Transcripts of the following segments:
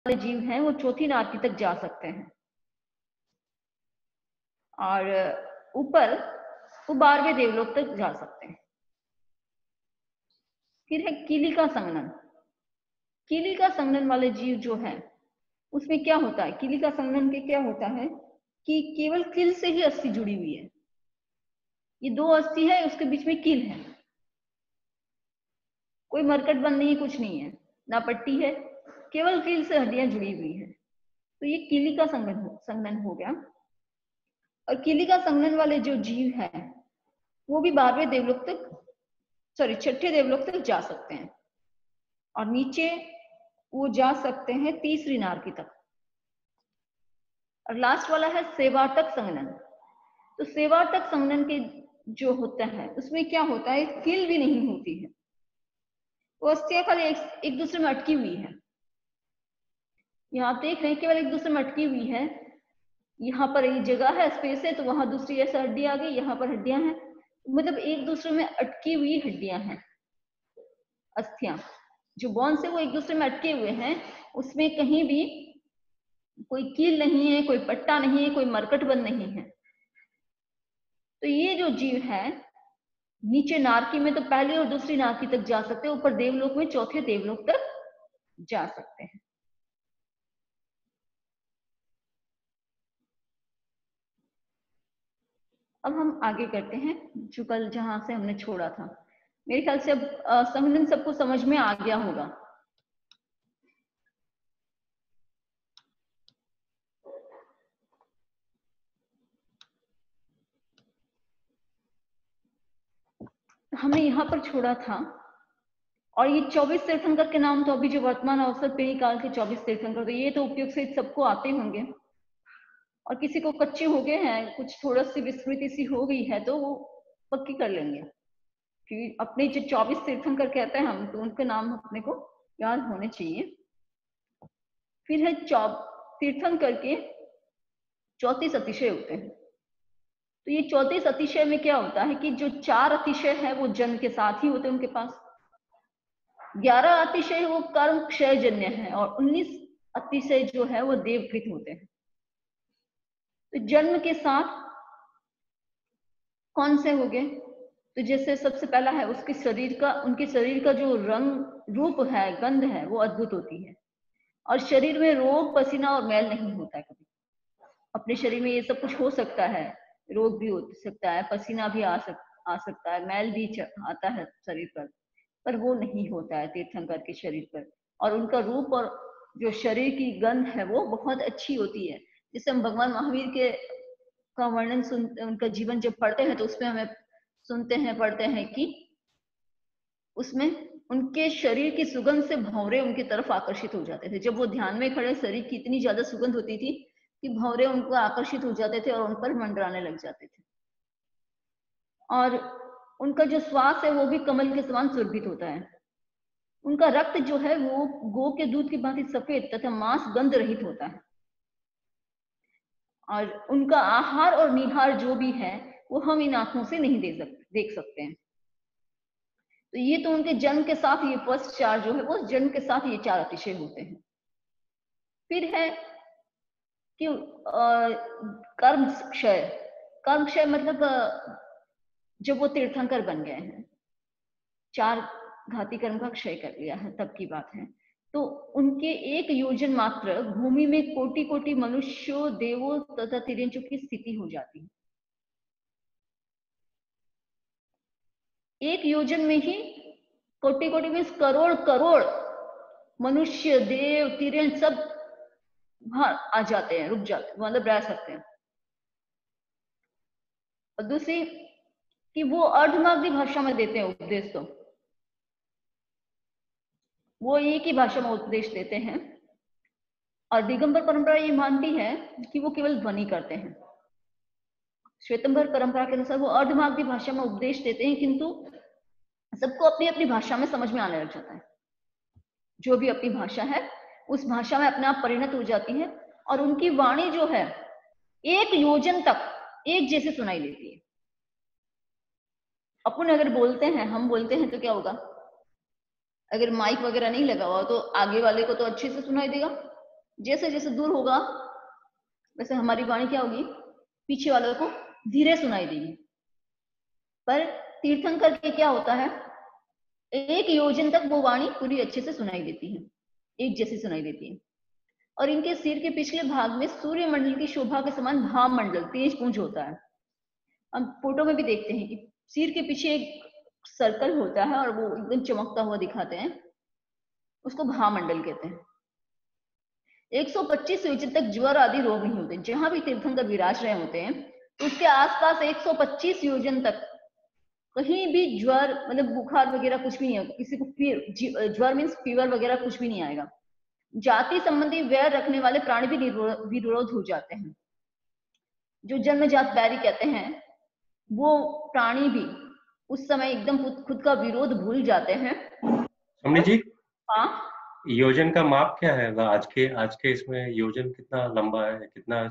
वाले जीव हैं वो चौथी नारकी तक जा सकते हैं, और ऊपर वो 12वें देवलोक तक जा सकते हैं। फिर है कीलिका संघनन। कीलिका संघनन वाले जीव जो है उसमें क्या होता है, कीलिका संघनन के क्या होता है कि केवल कील से ही अस्थि जुड़ी हुई है। ये 2 अस्थि है, उसके बीच में कील है, कोई मरकट बंद नहीं है, कुछ नहीं है, ना पट्टी है, केवल कील से हड्डियां जुड़ी हुई है। तो ये कीलिका संघनन हो गया। और कीलिका संघनन वाले जो जीव है वो भी 12वें देवलोक तक, सॉरी 6ठे देवलोक तक जा सकते हैं, और नीचे वो जा सकते हैं 3री नारकी तक। और लास्ट वाला है सेवाटक संघनन। तो सेवाटक संघनन के जो होता है उसमें क्या होता है, कील भी नहीं होती है, वो अस्थियां खाली एक दूसरे में अटकी हुई है। यहाँ आप देख रहे हैं केवल एक दूसरे में अटकी हुई है, यहाँ पर ये जगह है, स्पेस है, तो वहां दूसरी ऐसे हड्डी आ गई, यहाँ पर हड्डियां हैं, मतलब एक दूसरे में अटकी हुई हड्डियां हैं, अस्थियां जो बोन्स है वो एक दूसरे में अटके हुए हैं, उसमें कहीं भी कोई कील नहीं है, कोई पट्टा नहीं है, कोई मरकट बंद नहीं है। तो ये जो जीव है नीचे नारकी में तो पहली और दूसरी नारकी तक जा सकते हैं, ऊपर देवलोक में 4थे देवलोक तक जा सकते हैं। अब हम आगे करते हैं जो कल जहां से हमने छोड़ा था। मेरे ख्याल से अब संघनन सबको समझ में आ गया होगा। हमने यहाँ पर छोड़ा था, और ये 24 तीर्थंकर के नाम तो अभी जो वर्तमान अवसर पीढ़ी काल के 24 तीर्थंकर, तो ये तो उपयोग से सबको आते होंगे, और किसी को कच्चे हो गए हैं, कुछ थोड़ा सी विस्मृति सी हो गई है तो वो पक्की कर लेंगे, क्योंकि अपने जो 24 तीर्थंकर कहते हैं हम, तो उनके नाम अपने को याद होने चाहिए। फिर है तीर्थंकर के 34 अतिशय होते हैं। तो ये 34 अतिशय में क्या होता है कि जो 4 अतिशय है वो जन्म के साथ ही होते हैं उनके पास, 11 अतिशय वो कर्म क्षय जन्य है, और 19 अतिशय जो है वो देवकृत होते हैं। तो जन्म के साथ कौन से हो गए, तो जैसे सबसे पहला है उसके शरीर का, उनके शरीर का जो रंग रूप है, गंध है, वो अद्भुत होती है, और शरीर में रोग पसीना और मैल नहीं होता है कभी। अपने शरीर में ये सब कुछ हो सकता है, रोग भी हो सकता है, पसीना भी आ सकता है, मैल भी आता है शरीर पर वो नहीं होता है तीर्थंकर के शरीर पर। और उनका रूप और जो शरीर की गंध है वो बहुत अच्छी होती है। जैसे हम भगवान महावीर के का वर्णन सुनते, उनका जीवन जब पढ़ते हैं तो उसमें हमें सुनते हैं, पढ़ते हैं कि उसमें उनके शरीर की सुगंध से भंवरे उनकी तरफ आकर्षित हो जाते थे। जब वो ध्यान में खड़े, शरीर की इतनी ज्यादा सुगंध होती थी कि भंवरे उनको आकर्षित हो जाते थे और उन पर मंडराने लग जाते थे। और उनका जो श्वास है वो भी कमल के समान सुरभित होता है। उनका रक्त जो है वो गो के दूध की भांति सफेद तथा मांस गंध रहित होता है। और उनका आहार और निहार जो भी है वो हम इन आंखों से नहीं देख सकते हैं। तो ये तो उनके जन्म के साथ ये फर्स्ट 4 जो है वो जन्म के साथ ये 4 अतिशय होते हैं। फिर है कि कर्म क्षय। कर्म क्षय मतलब जब वो तीर्थंकर बन गए हैं, 4 घाती कर्म का क्षय कर लिया है, तब की बात है। तो उनके 1 योजन मात्र भूमि में कोटि कोटि मनुष्यों, देवों तथा तिर्यंचों की स्थिति हो जाती है। 1 योजन में ही कोटि कोटि में करोड़ करोड़ मनुष्य, देव, तिर्यंच सब वहां आ जाते हैं, रुक जाते हैं, मतलब रह सकते हैं। और दूसरी कि वो अर्धमागधी भाषा में देते हैं उपदेश, तो वो एक ही भाषा में उपदेश देते हैं। और दिगंबर परंपरा ये मानती है कि वो केवल ध्वनि करते हैं। श्वेतंबर परंपरा के अनुसार वो अर्धमागधी भाषा में उपदेश देते हैं, किंतु सबको अपनी अपनी भाषा में समझ में आने लग जाता है। जो भी अपनी भाषा है उस भाषा में अपने आप परिणत हो जाती है, और उनकी वाणी जो है 1 योजन तक एक जैसे सुनाई देती है। अपन अगर बोलते हैं, हम बोलते हैं, तो क्या होगा, अगर माइक वगैरह नहीं लगा हुआ तो आगे वाले को तो अच्छे से सुनाई देगा, जैसे जैसे दूर होगा वैसे हमारी वाणी क्या होगी, पीछे वालों को धीरे सुनाई देगी। पर तीर्थंकर के क्या होता है, 1 योजन तक वो वाणी पूरी अच्छे से सुनाई देती है, एक जैसी सुनाई देती है। और इनके सिर के पिछले भाग में सूर्य मंडल की शोभा के समान भामंडल तेज पुंज होता है। हम फोटो में भी देखते हैं कि सिर के पीछे एक सर्कल होता है और वो एकदम चमकता हुआ दिखाते हैं, उसको भामंडल कहते हैं। 125 योजन तक ज्वर आदि रोग नहीं होते। जहां भी तीर्थंकर विराज रहे होते हैं तो उसके आसपास 125 योजन तक कहीं भी ज्वर मतलब बुखार वगैरह कुछ भी नहीं है, किसी को ज्वर मीन्स फीवर वगैरह कुछ भी नहीं आएगा। जाति संबंधी वैर रखने वाले प्राणी भी विरोध हो जाते हैं। जो जन्मजात बैरी कहते हैं वो प्राणी भी उस समय एकदम खुद का विरोध भूल जाते हैं। समझी जी, हाँ, योजन का माप क्या है? आज के इसमें योजन कितना लंबा है, कितना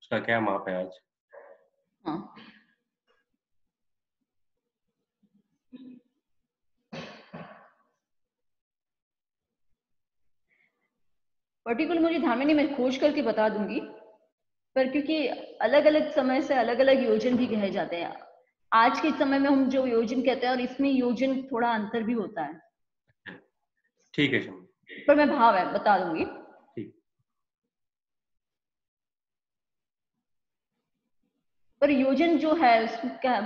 उसका क्या माप है आज? हाँ, पर्टिकुलर मुझे ध्यान में नहीं, मैं खोज करके बता दूंगी। पर क्योंकि अलग अलग समय से अलग अलग योजन भी कहे जाते हैं। आज के समय में हम जो योजन कहते हैं और इसमें योजन थोड़ा अंतर भी होता है। ठीक है, पर मैं भाव है बता दूंगी। ठीक। पर योजन जो है क्या,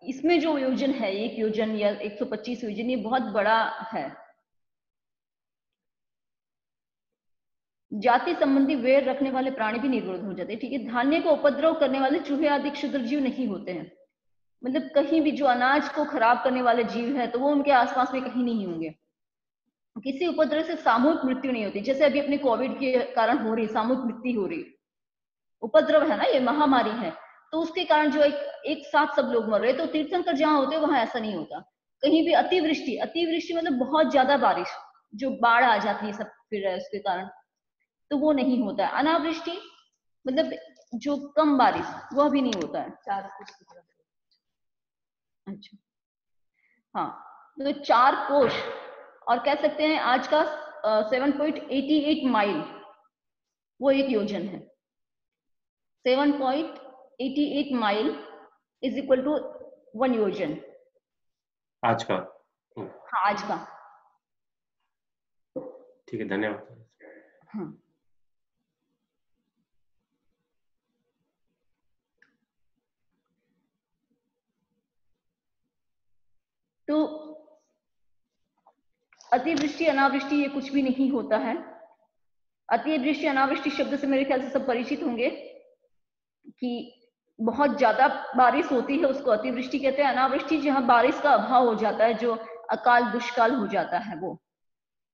इसमें जो योजन है 1 योजन या 125 योजन, ये बहुत बड़ा है। जाति संबंधी वैर रखने वाले प्राणी भी निर्विरोध हो जाते हैं। ठीक है, धान्य को उपद्रव करने वाले चूहे आदि क्षुद्र जीव नहीं होते हैं। मतलब कहीं भी जो अनाज को खराब करने वाले जीव है तो वो उनके आसपास में कहीं नहीं होंगे। किसी उपद्रव से सामूहिक मृत्यु नहीं होती, जैसे अभी अपने कोविड के कारण हो रही सामूहिक मृत्यु हो रही, उपद्रव है ना, ये महामारी है, तो उसके कारण जो एक साथ सब लोग मर रहे। तो तीर्थंकर जहां होते हैं वहां ऐसा नहीं होता। कहीं भी अतिवृष्टि, अतिवृष्टि मतलब बहुत ज्यादा बारिश, जो बाढ़ आ जाती है सब फिर उसके कारण, तो वो नहीं होता है। अनावृष्टि मतलब जो कम बारिश, वह भी नहीं होता है। अच्छा, हाँ, तो 4 कोश और कह सकते हैं आज का 7.88 माइल वो 1 योजन है। 7.88 माइल इज इक्वल टू 1 योजन आज का। हाँ, आज का। ठीक है, धन्यवाद। हाँ, तो अतिवृष्टि अनावृष्टि ये कुछ भी नहीं होता है। अतिवृष्टि अनावृष्टि शब्द से मेरे ख्याल से सब परिचित होंगे कि बहुत ज्यादा बारिश होती है उसको अतिवृष्टि कहते हैं। अनावृष्टि जहां बारिश का अभाव हो जाता है, जो अकाल दुष्काल हो जाता है वो,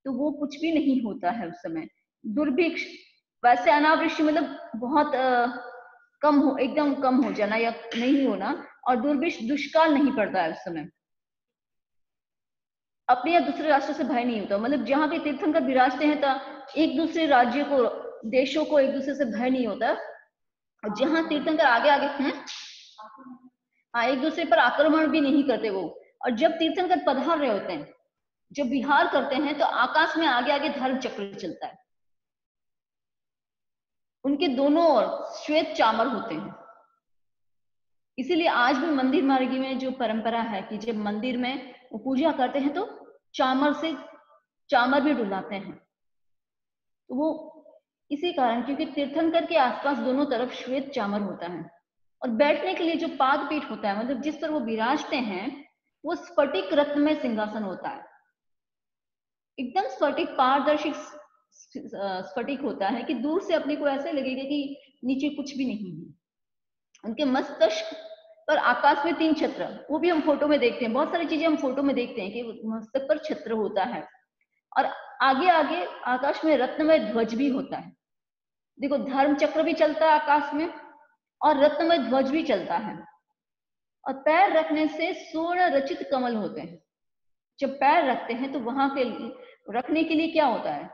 तो वो कुछ भी नहीं होता है उस समय। दुर्भिक्ष, वैसे अनावृष्टि मतलब बहुत कम हो, एकदम कम हो जाना या नहीं होना, और दुर्भिक्ष दुष्काल नहीं पड़ता है उस समय। अपने या दूसरे राष्ट्र से भय नहीं होता, मतलब जहां भी तीर्थंकर विराजते हैं तो एक दूसरे राज्य को, देशों को एक दूसरे से भय नहीं होता। और जहां तीर्थंकर आगे आगे हैं, हाँ, एक दूसरे पर आक्रमण भी नहीं करते वो। और जब तीर्थंकर पधार रहे होते हैं, जब विहार करते हैं, तो आकाश में आगे आगे धर्म चक्र चलता है। उनके दोनों ओर श्वेत चामर होते हैं। इसीलिए आज भी मंदिर मार्गी में जो परंपरा है कि जब मंदिर में वो पूजा करते हैं तो चामर भी डुलाते हैं। तो वो इसी कारण, क्योंकि तीर्थंकर के आसपास दोनों तरफ श्वेत चामर होता है। और बैठने के लिए जो पाद पीठ होता है, मतलब जिस पर वो विराजते हैं, वो स्फटिक रत्न में सिंहासन होता है। एकदम स्फटिक, पारदर्शी स्फटिक होता है कि दूर से अपने को ऐसे लगेगा कि नीचे कुछ भी नहीं है। उनके मस्तक पर आकाश में 3 छत्र, वो भी हम फोटो में देखते हैं। बहुत सारी चीजें हम फोटो में देखते हैं कि मस्तक पर छत्र होता है। और आगे आगे आकाश में रत्नमय ध्वज भी होता है। देखो, धर्म चक्र भी चलता है आकाश में और रत्नमय ध्वज भी चलता है। और पैर रखने से स्वर्ण रचित कमल होते हैं। जब पैर रखते हैं तो वहां के रखने के लिए क्या होता है,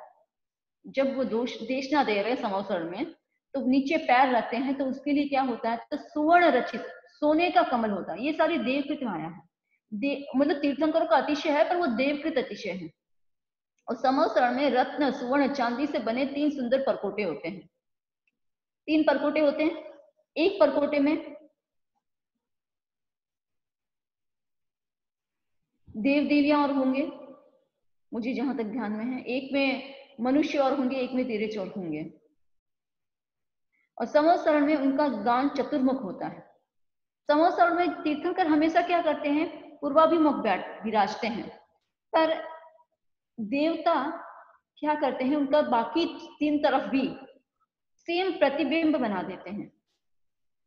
जब वो देशना दे रहे समोसर में, तो नीचे पैर रखते हैं तो उसके लिए क्या होता है, तो सुवर्ण रचित सोने का कमल होता है। ये सारी देवकृत माया है। मतलब तीर्थंकरों का अतिशय है, पर वो देवकृत अतिशय है। और समोसरण में रत्न, सुवर्ण, चांदी से बने 3 सुंदर परकोटे होते हैं। 3 परकोटे होते हैं। एक परकोटे में देव देवियां और होंगे, मुझे जहां तक ध्यान में है। एक में मनुष्य और होंगे, एक में तिरछ और होंगे। और समोसरण में उनका गान चतुर्मुख होता है। समोसरण में तीर्थंकर हमेशा क्या करते हैं, पूर्वाभिमुख विराजते हैं। पर देवता क्या करते हैं, उनका बाकी 3 तरफ भी सेम प्रतिबिंब बना देते हैं।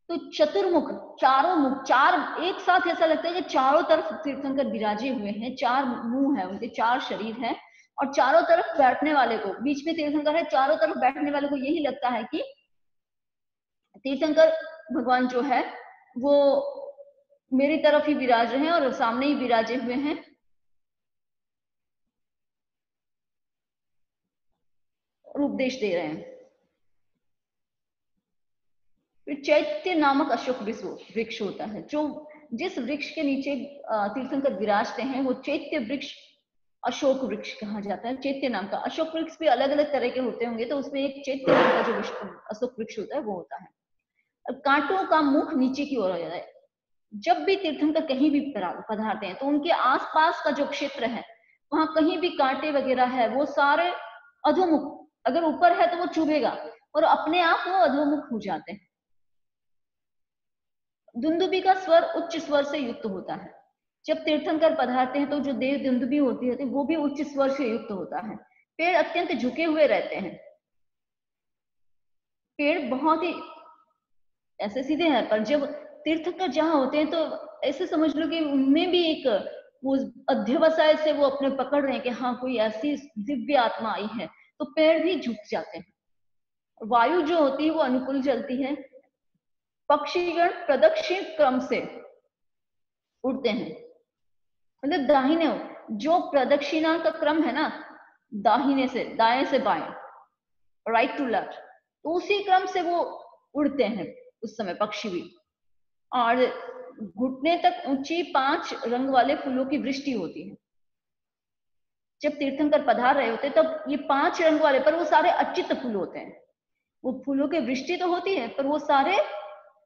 तो चतुर्मुख, चारों मुख, 4 एक साथ ऐसा लगता है कि चारों तरफ तीर्थंकर विराजे हुए हैं। 4 मुंह है उनके, 4 शरीर है, और चारों तरफ बैठने वाले को, बीच में तीर्थंकर है, चारों तरफ बैठने वाले को यही लगता है कि तीर्थंकर भगवान जो है वो मेरी तरफ ही विराज रहे हैं और सामने ही विराजे हुए हैं। और उपदेश दे रहे हैं। फिर चैत्य नामक अशोक वृक्ष होता है, जो जिस वृक्ष के नीचे तीर्थंकर विराजते हैं वो चैत्य वृक्ष, अशोक वृक्ष कहा जाता है। चैत्य नाम का, अशोक वृक्ष भी अलग अलग तरह के होते होंगे, तो उसमें एक चैत्य नाम का जो अशोक वृक्ष होता है वो होता है। अब कांटों का मुख नीचे की ओर हो जाता है। जब भी तीर्थंकर कहीं भी पधारते हैं तो उनके आसपास का जो क्षेत्र है वहां कहीं भी कांटे वगैरह है वो सारे अधोमुख, अगर ऊपर है तो वो चुभेगा और अपने आप वो अधोमुख हो जाते हैं। दुंदुबी का स्वर उच्च स्वर से युक्त होता है। जब तीर्थंकर पधारते हैं तो जो देव दुंदुबी होती है वो भी उच्च स्वर से युक्त होता है। पेड़ अत्यंत झुके हुए रहते हैं। पेड़ बहुत ही ऐसे सीधे हैं, पर जब तीर्थंकर जहां होते हैं तो ऐसे समझ लो कि उनमें भी एक वो अध्यवसाय से वो अपने पकड़ रहे हैं कि हाँ कोई ऐसी दिव्य आत्मा आई है, तो पेड़ भी झुक जाते हैं। वायु जो होती है वो अनुकूल चलती है। पक्षीगण प्रदक्षिण क्रम से उड़ते हैं, मतलब दाहिने, जो प्रदक्षिणा का क्रम है ना, दाहिने से दाएं से बाएं, राइट टू लेफ्ट, तो उसी क्रम से वो उड़ते हैं उस समय पक्षी भी। और घुटने तक ऊंची 5 रंग वाले फूलों की वृष्टि होती है। जब तीर्थंकर पधार रहे होते तब ये 5 रंग वाले, पर वो सारे अचित फूल होते हैं। वो फूलों की वृष्टि तो होती है पर वो सारे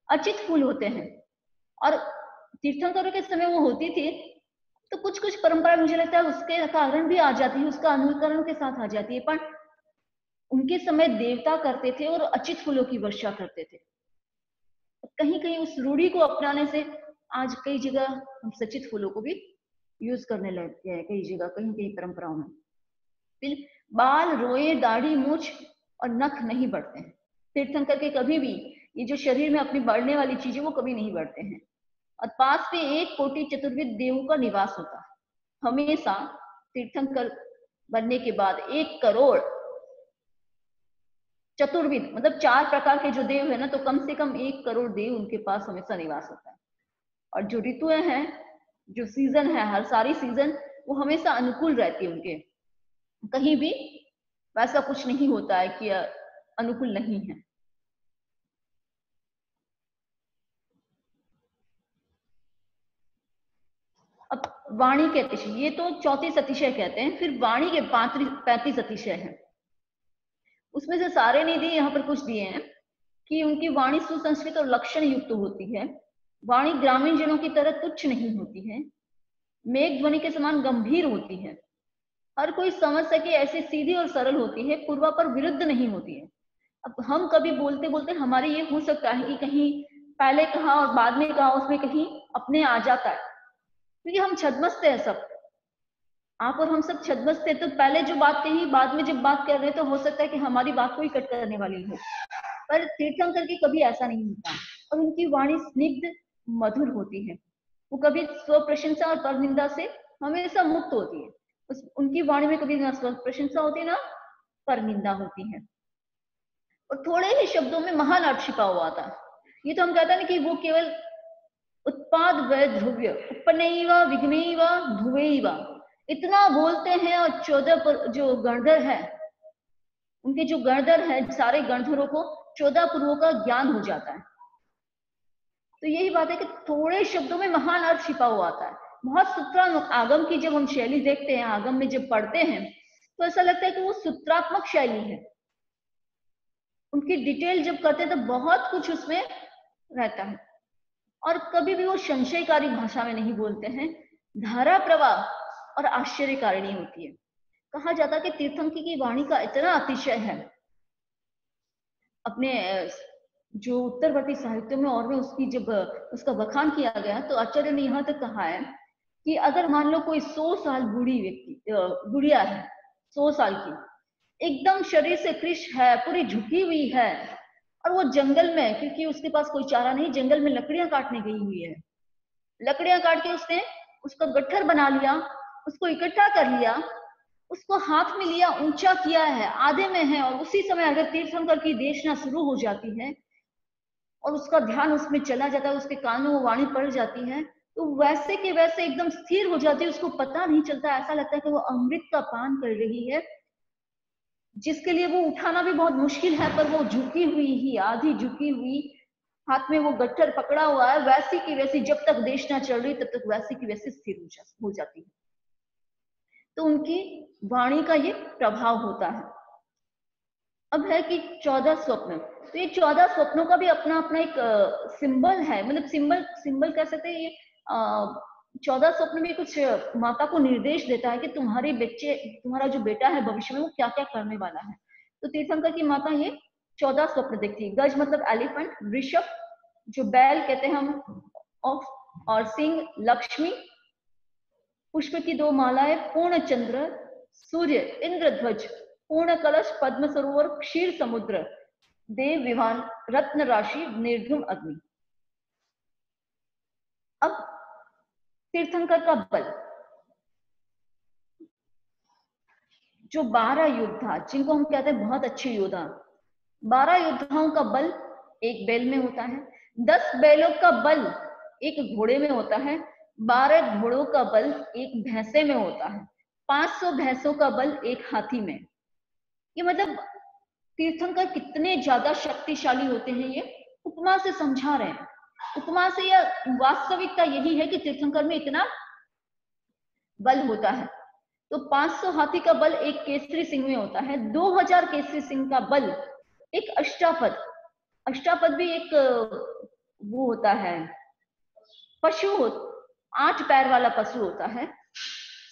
अचित फूल होते हैं। और तीर्थंकरों के समय वो होती थी तो कुछ कुछ परंपरा मुझे लगता है उसके कारण भी आ जाती है, उसका अनुकरण के साथ आ जाती है। पर उनके समय देवता करते थे और अचित फूलों की वर्षा करते थे। कहीं कहीं उस रूढ़ी को अपनाने से आज कई जगह हम सचित फूलों को भी यूज करने लगे हैं, कई जगह कहीं कहीं परंपराओं में। फिर बाल, रोए, दाढ़ी, मूछ और नख नहीं बढ़ते हैं। तीर्थंकर के कभी भी ये जो शरीर में अपनी बढ़ने वाली चीजें वो कभी नहीं बढ़ते हैं। और पास में 1 कोटि चतुर्विद देवों का निवास होता है। हमेशा तीर्थंकर बनने के बाद 1 करोड़ चतुर्विद, मतलब 4 प्रकार के जो देव है ना, तो कम से कम 1 करोड़ देव उनके पास हमेशा निवास होता है। और जो ऋतुएं हैं, जो सीजन है, हर सारी सीजन वो हमेशा अनुकूल रहती है उनके। कहीं भी वैसा कुछ नहीं होता है कि अनुकूल नहीं है। अब वाणी के अतिशय, ये तो 34 अतिशय कहते हैं। फिर वाणी के 35 अतिशय हैं। उसमें से सारे नहीं दिए, यहाँ पर कुछ दिए हैं कि उनकी वाणी सुसंस्कृत और लक्षण युक्त होती है। वाणी ग्रामीण जनों की तरह तुच्छ नहीं होती है, मेघ ध्वनि के समान गंभीर होती है, हर कोई समझ सके ऐसी सीधी और सरल होती है, पूर्वापर विरुद्ध नहीं होती है। अब हम कभी बोलते बोलते हमारे ये हो सकता है कि कहीं पहले कहा और बाद में कहा, उसमें कहीं अपने आ जाता है, क्योंकि हम छद्मस्त है सब, आप और हम सब छद्मस्त है। तो पहले जो बात कही, बाद में जब बात कर रहे हैं तो हो सकता है कि हमारी बात को ही कट करने वाली हो। पर तीर्थंकर की कभी ऐसा नहीं होता और उनकी वाणी स्निग्ध मधुर होती है। वो कभी स्व प्रशंसा और परनिंदा से हमेशा मुक्त होती है। उनकी वाणी में कभी ना स्व प्रशंसा होती ना परनिंदा होती है। और थोड़े ही शब्दों में महान अर्थ छिपा हुआ था। ये तो हम कहते हैं कि वो केवल उत्पाद व ध्रुव्य उपनैव विघ्नैव ध्रुवैव इतना बोलते हैं। और 14 पर जो गणधर है, उनके जो गणधर है, सारे गणधरों को 14 पूर्वों का ज्ञान हो जाता है। तो यही बात है कि थोड़े शब्दों में महान अर्थ छिपा हुआ आता है। बहुत सूत्र आगम की जब हम शैली देखते हैं, आगम में जब पढ़ते हैं तो ऐसा लगता है कि वो सूत्रात्मक शैली है। उनकी डिटेल जब करते हैं तो बहुत कुछ उसमें रहता है, और कभी भी वो संशयकारी भाषा में नहीं बोलते हैं। धारा प्रवाह और आश्चर्यकारिणी होती है। कहा जाता है कि तीर्थंकर की वाणी का इतना अतिशय है, अपने जो उत्तरवर्ती साहित्य में और में उसकी जब उसका बखान किया गया तो आचार्य ने यहाँ तक कहा है कि अगर मान लो कोई 100 साल बूढ़ी व्यक्ति बुढ़िया है, 100 साल की, एकदम शरीर से कृश है, पूरी झुकी हुई है, और वो जंगल में, क्योंकि उसके पास कोई चारा नहीं, जंगल में लकड़ियां काटने गई हुई है, लकड़ियां काट के उसने उसका गट्ठर बना लिया, उसको इकट्ठा कर लिया, उसको हाथ में लिया, ऊंचा किया है, आधे में है, और उसी समय अगर तीर्थंकर की देशना शुरू हो जाती है और उसका ध्यान उसमें चला जाता है, उसके कान में वो वाणी पड़ जाती है, तो वैसे के वैसे एकदम स्थिर हो जाती है, उसको पता नहीं चलता, ऐसा लगता है कि वो अमृत का पान कर रही है, जिसके लिए वो उठाना भी बहुत मुश्किल है, पर वो झुकी हुई ही, आधी झुकी हुई, हाथ में वो गट्ठर पकड़ा हुआ है, वैसी की वैसी जब तक देशना चल रही तब तक वैसी की वैसी स्थिर हो जाती है। तो उनकी वाणी का ये प्रभाव होता है। अब है कि 14 स्वप्न, तो ये 14 स्वप्नों का भी अपना अपना एक सिंबल है, मतलब सिंबल कह सकते हैं। ये 14 स्वप्न में कुछ माता को निर्देश देता है कि तुम्हारा जो बेटा है भविष्य में वो क्या क्या करने वाला है। तो तीर्थंकर की माता ये 14 स्वप्न देखती है। गज मतलब एलिफेंट, वृषभ जो बैल कहते हैं हम, और सिंह लक्ष्मी, पुष्प की 2 मालाएं, पूर्ण चंद्र, सूर्य, इंद्रध्वज, पूर्ण कलश, पद्म सरोवर, क्षीर समुद्र, देव विमान, रत्न राशि, निर्धूम अग्नि। अब तीर्थंकर का बल, जो 12 योद्धा जिनको हम कहते हैं बहुत अच्छे योद्धा, 12 योद्धाओं का बल एक बैल में होता है, 10 बैलों का बल एक घोड़े में होता है, 12 घोड़ों का बल एक भैंसे में होता है, 500 भैंसों का बल एक हाथी में। ये मतलब तीर्थंकर कितने ज्यादा शक्तिशाली होते हैं, ये उपमा से समझा रहे हैं। उपमा से या वास्तविकता यही है कि तीर्थंकर में इतना बल होता है। तो 500 हाथी का बल एक केसरी सिंह में होता है, 2000 केसरी सिंह का बल एक अष्टापद, अष्टापद भी एक वो होता है पशु, 8 पैर वाला पशु होता है।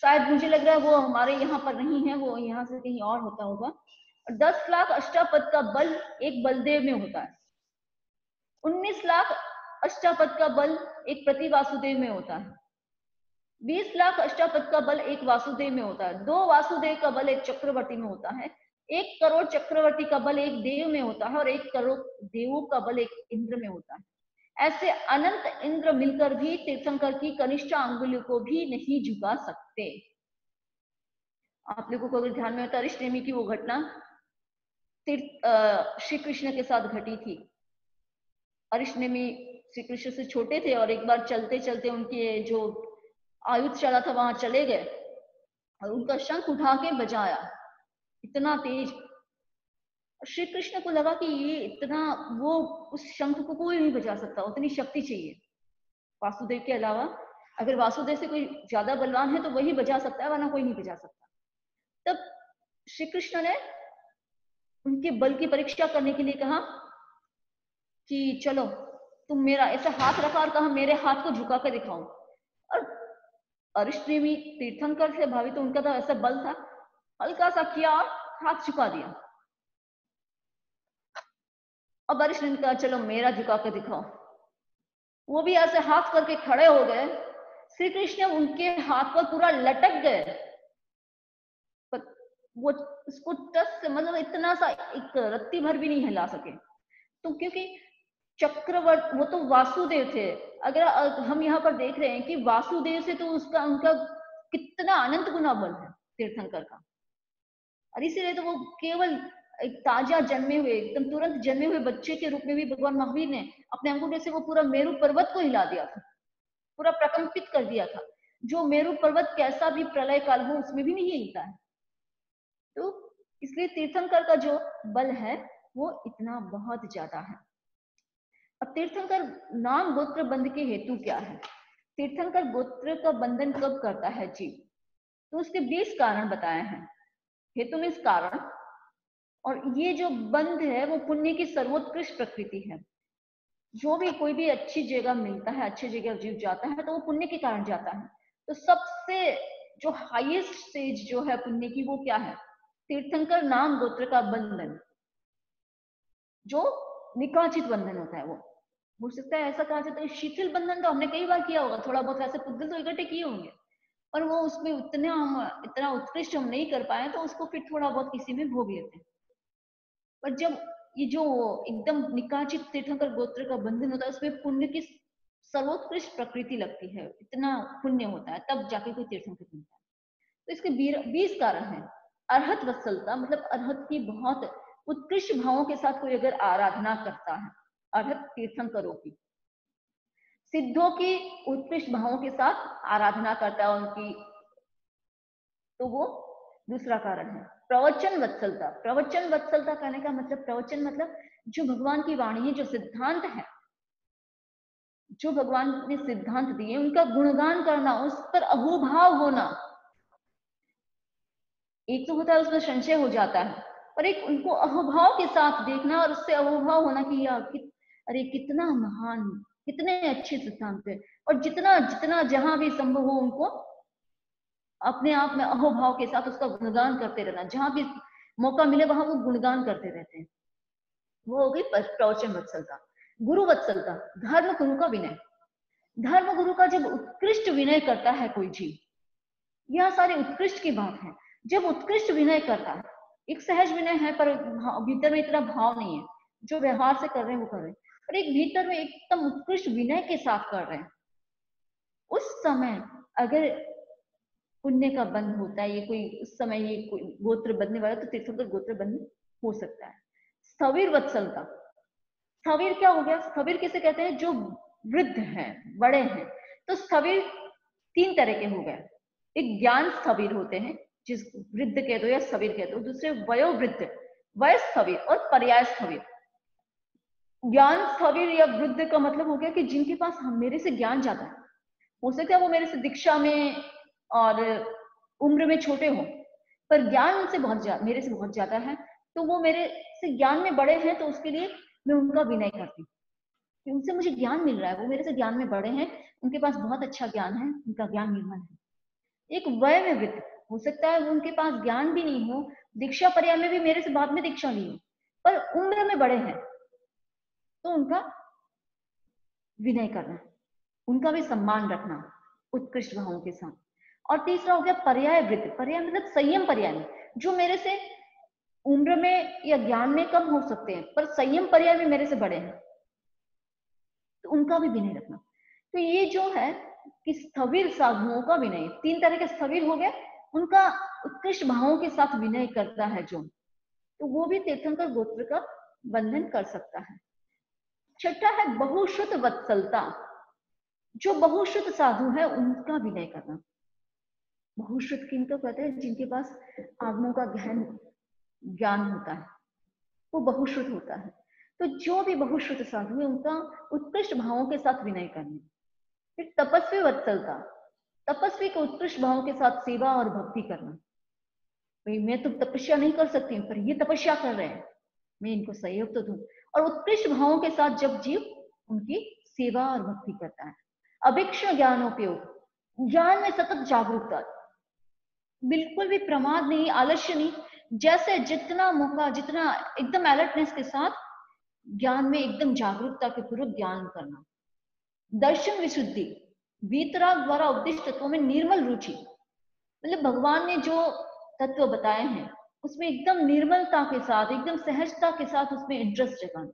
शायद मुझे लग रहा है वो हमारे यहाँ पर नहीं है, वो यहाँ से कहीं और होता होगा। और 10 लाख अष्टापद का बल एक बलदेव में होता है, 19 लाख अष्टापद का बल एक प्रति वासुदेव में होता है, 20 लाख अष्टापद का बल एक वासुदेव में होता है, 2 वासुदेव का बल एक चक्रवर्ती में होता है, 1 करोड़ चक्रवर्ती का बल एक देव में होता है, और 1 करोड़ देवों का बल एक इंद्र में होता है। ऐसे अनंत इंद्र मिलकर भी तीर्थंकर की कनिष्ठ अंगुलियों को भी नहीं झुका सकते। आप लोगों को अगर ध्यान में होता, अरिष्टनेमी की वो घटना श्री कृष्ण के साथ घटी थी। अरिष्टनेमी श्री कृष्ण से छोटे थे, और एक बार चलते चलते उनके जो आयुधशाला था वहां चले गए, और उनका शंख उठा के बजाया इतना तेज, श्री कृष्ण को लगा कि ये इतना, वो उस शंख को कोई नहीं बजा सकता, उतनी शक्ति चाहिए वासुदेव के अलावा। अगर वासुदेव से कोई ज्यादा बलवान है तो वही बजा सकता है, वरना कोई नहीं बजा सकता। तब श्री कृष्ण ने उनके बल की परीक्षा करने के लिए कहा कि चलो तुम मेरा ऐसा हाथ रखा और कहा मेरे हाथ को झुका कर दिखाओ। और अरिष्टनेमी तीर्थंकर से भावी, तो उनका तो ऐसा बल था, हल्का सा किया और हाथ झुका दिया। अब अरिष्टनेमी ने कहा चलो मेरा झुका कर दिखाओ। वो भी ऐसे हाथ करके खड़े हो गए, श्री कृष्ण उनके हाथ पर पूरा लटक गए, पर वो उसको टस से, मतलब इतना सा एक रत्ती भर भी नहीं हिला सके। तो क्योंकि चक्रवर्ती वो तो वासुदेव थे, अगर हम यहाँ पर देख रहे हैं कि वासुदेव से तो उसका उनका कितना अनंत गुना बल है तीर्थंकर का, और इसीलिए तो वो केवल एक ताजा जन्मे हुए, एकदम तुरंत जन्मे हुए बच्चे के रूप में भी भगवान महावीर ने अपने अंगूठे से वो पूरा मेरु पर्वत को हिला दिया था, पूरा प्रकंपित कर दिया था, जो मेरु पर्वत कैसा भी प्रलय काल हो उसमें भी नहीं हिलता है। तो इसलिए तीर्थंकर का जो बल है वो इतना बहुत ज्यादा है। अब तीर्थंकर नाम गोत्र बंध के हेतु क्या है? तीर्थंकर गोत्र का बंधन कब करता है जीव? तो उसके 20 कारण बताए हैं। हेतु मीन्स कारण, और ये जो बंध है वो पुण्य की सर्वोत्कृष्ट प्रकृति है। जो भी कोई भी अच्छी जगह मिलता है, अच्छी जगह जीव जाता है तो वो पुण्य के कारण जाता है। तो सबसे जो हाईएस्ट स्टेज जो है पुण्य की वो क्या है? तीर्थंकर नाम गोत्र का बंधन, जो निकाचित बंधन होता है। वो हो सकता है ऐसा कहा जाता है शिथिल बंधन तो हमने कई बार किया होगा, थोड़ा बहुत वैसे पुद्गल तो इकट्ठे किए होंगे, पर वो उसमें इतना उत्कृष्ट हम नहीं कर पाए तो उसको फिर थोड़ा बहुत किसी में भोग लेते हैं। पर जब ये जो एकदम निकाचित तीर्थंकर गोत्र का बंधन होता है उसमें पुण्य की सर्वोत्कृष्ट प्रकृति लगती है, इतना पुण्य होता है, तब जाके कोई तीर्थंकर बनता है। तो इसके 20 कारण है। अर्हत वत्सलता, मतलब अर्हत की बहुत उत्कृष्ट भावों के साथ कोई अगर आराधना करता है, अर्हत तीर्थंकरों की, सिद्धों की उत्कृष्ट भावों के साथ आराधना करता है उनकी, तो वो दूसरा कारण है। प्रवचन वत्सलता, प्रवचन वत्सलता कहने का मतलब, प्रवचन मतलब जो भगवान की वाणी है, जो सिद्धांत है, जो भगवान ने सिद्धांत दिए उनका गुणगान करना, उस पर अहोभाव होना। एक तो होता है उसमें संशय हो जाता है, और एक उनको अहोभाव के साथ देखना और उससे अहोभाव होना कि अरे कितना महान, कितने अच्छे सिद्धांत है, और जितना जितना जहां भी संभव हो उनको अपने आप में अहोभाव के साथ उसका गुणगान करते रहना, जहां भी मौका मिले वहां वो गुणगान करते रहते हैं। वो हो गई प्रवचन वत्सलता। गुरु वत्सलता, धर्म गुरु का विनय, धर्म गुरु का जब उत्कृष्ट विनय करता है कोई जीव, यह सारे उत्कृष्ट की बात है। जब उत्कृष्ट विनय करता है, एक सहज विनय है पर भीतर में इतना भाव नहीं है, जो व्यवहार से कर रहे हैं वो कर रहे हैं, पर एक भीतर में एकदम उत्कृष्ट विनय के साथ कर रहे हैं, उस समय अगर पुण्य का बंध होता है, ये कोई उस समय ये कोई गोत्र बंधने वाला, तो तीर्थंकर गोत्र बंध हो सकता है। स्थविर वत्सलता, स्थविर क्या हो गया? स्थविर किसे कहते हैं? जो वृद्ध हैं, बड़े हैं। तो स्थविर 3 तरह के हो गए। एक ज्ञान स्थविर होते हैं, जिस वृद्ध कह दो या स्थविर कह दो, दूसरे वयोवृद्ध, वय स्थविर और पर्याय स्थविर। ज्ञान स्थविर या वृद्ध का मतलब हो गया कि जिनके पास मेरे से ज्ञान ज्यादा है, हो सकता है वो मेरे से दीक्षा में और उम्र में छोटे हो, पर ज्ञान उनसे मेरे से बहुत ज्यादा है, तो वो मेरे से ज्ञान में बड़े हैं, तो उसके लिए मैं उनका विनय करती हूँ कि उनसे मुझे ज्ञान मिल रहा है, वो मेरे से ज्ञान में बड़े हैं, उनके पास बहुत अच्छा ज्ञान है, उनका ज्ञान निर्मल है। एक वय में वृद्ध, हो सकता है वो उनके पास ज्ञान भी नहीं हो, दीक्षा पर्याय में भी मेरे से बाद में दीक्षा ली हो, पर उम्र में बड़े हैं, तो उनका विनय करना, उनका भी सम्मान रखना उत्कृष्ट भावों के साथ। और तीसरा हो गया पर्याय वृत्त, पर्याय मतलब संयम पर्याय में, जो मेरे से उम्र में या ज्ञान में कम हो सकते हैं पर संयम पर्याय में मेरे से बड़े हैं, तो उनका भी विनय रखना। तो ये जो है कि स्थविर साधुओं का विनय, 3 तरह के स्थविर हो गए, उनका उत्कृष्ट भावों के साथ विनय करता है जो, तो वो भी तीर्थंकर गोत्र का बंधन कर सकता है। छठा है बहुश्रुत वत्सलता, जो बहुश्रुत साधु है उनका विनय करना। बहुश्रुत किनको कहते हैं? जिनके पास आगमों का गहन ज्ञान होता है, वो बहुश्रुत होता है। तो जो भी बहुश्रुत साधु है उनका उत्कृष्ट भावों के साथ विनय करना। फिर तपस्वी वत्सलता, तपस्वी के उत्कृष्ट भावों के साथ सेवा और भक्ति करना। भाई मैं तो तपस्या नहीं कर सकती हूँ, पर ये तपस्या कर रहे हैं, मैं इनको सहयोग तो दूं। और उत्कृष्ट भावों के साथ जब जीव उनकी सेवा और भक्ति करता है। अभिक्षण ज्ञानोपयोग, ज्ञान में सतत जागरूकता, बिल्कुल भी प्रमाद नहीं, आलस्य नहीं, जैसे जितना मौका, जितना एकदम अलर्टनेस के साथ ज्ञान में एकदम जागरूकता के पूर्वक ज्ञान करना। दर्शन विशुद्धि, वीतराग द्वारा उपदिष्ट तत्वों में निर्मल रुचि, मतलब भगवान ने जो तत्व बताए हैं उसमें एकदम निर्मलता के साथ, एकदम सहजता के साथ उसमें इंटरेस्ट जगाना,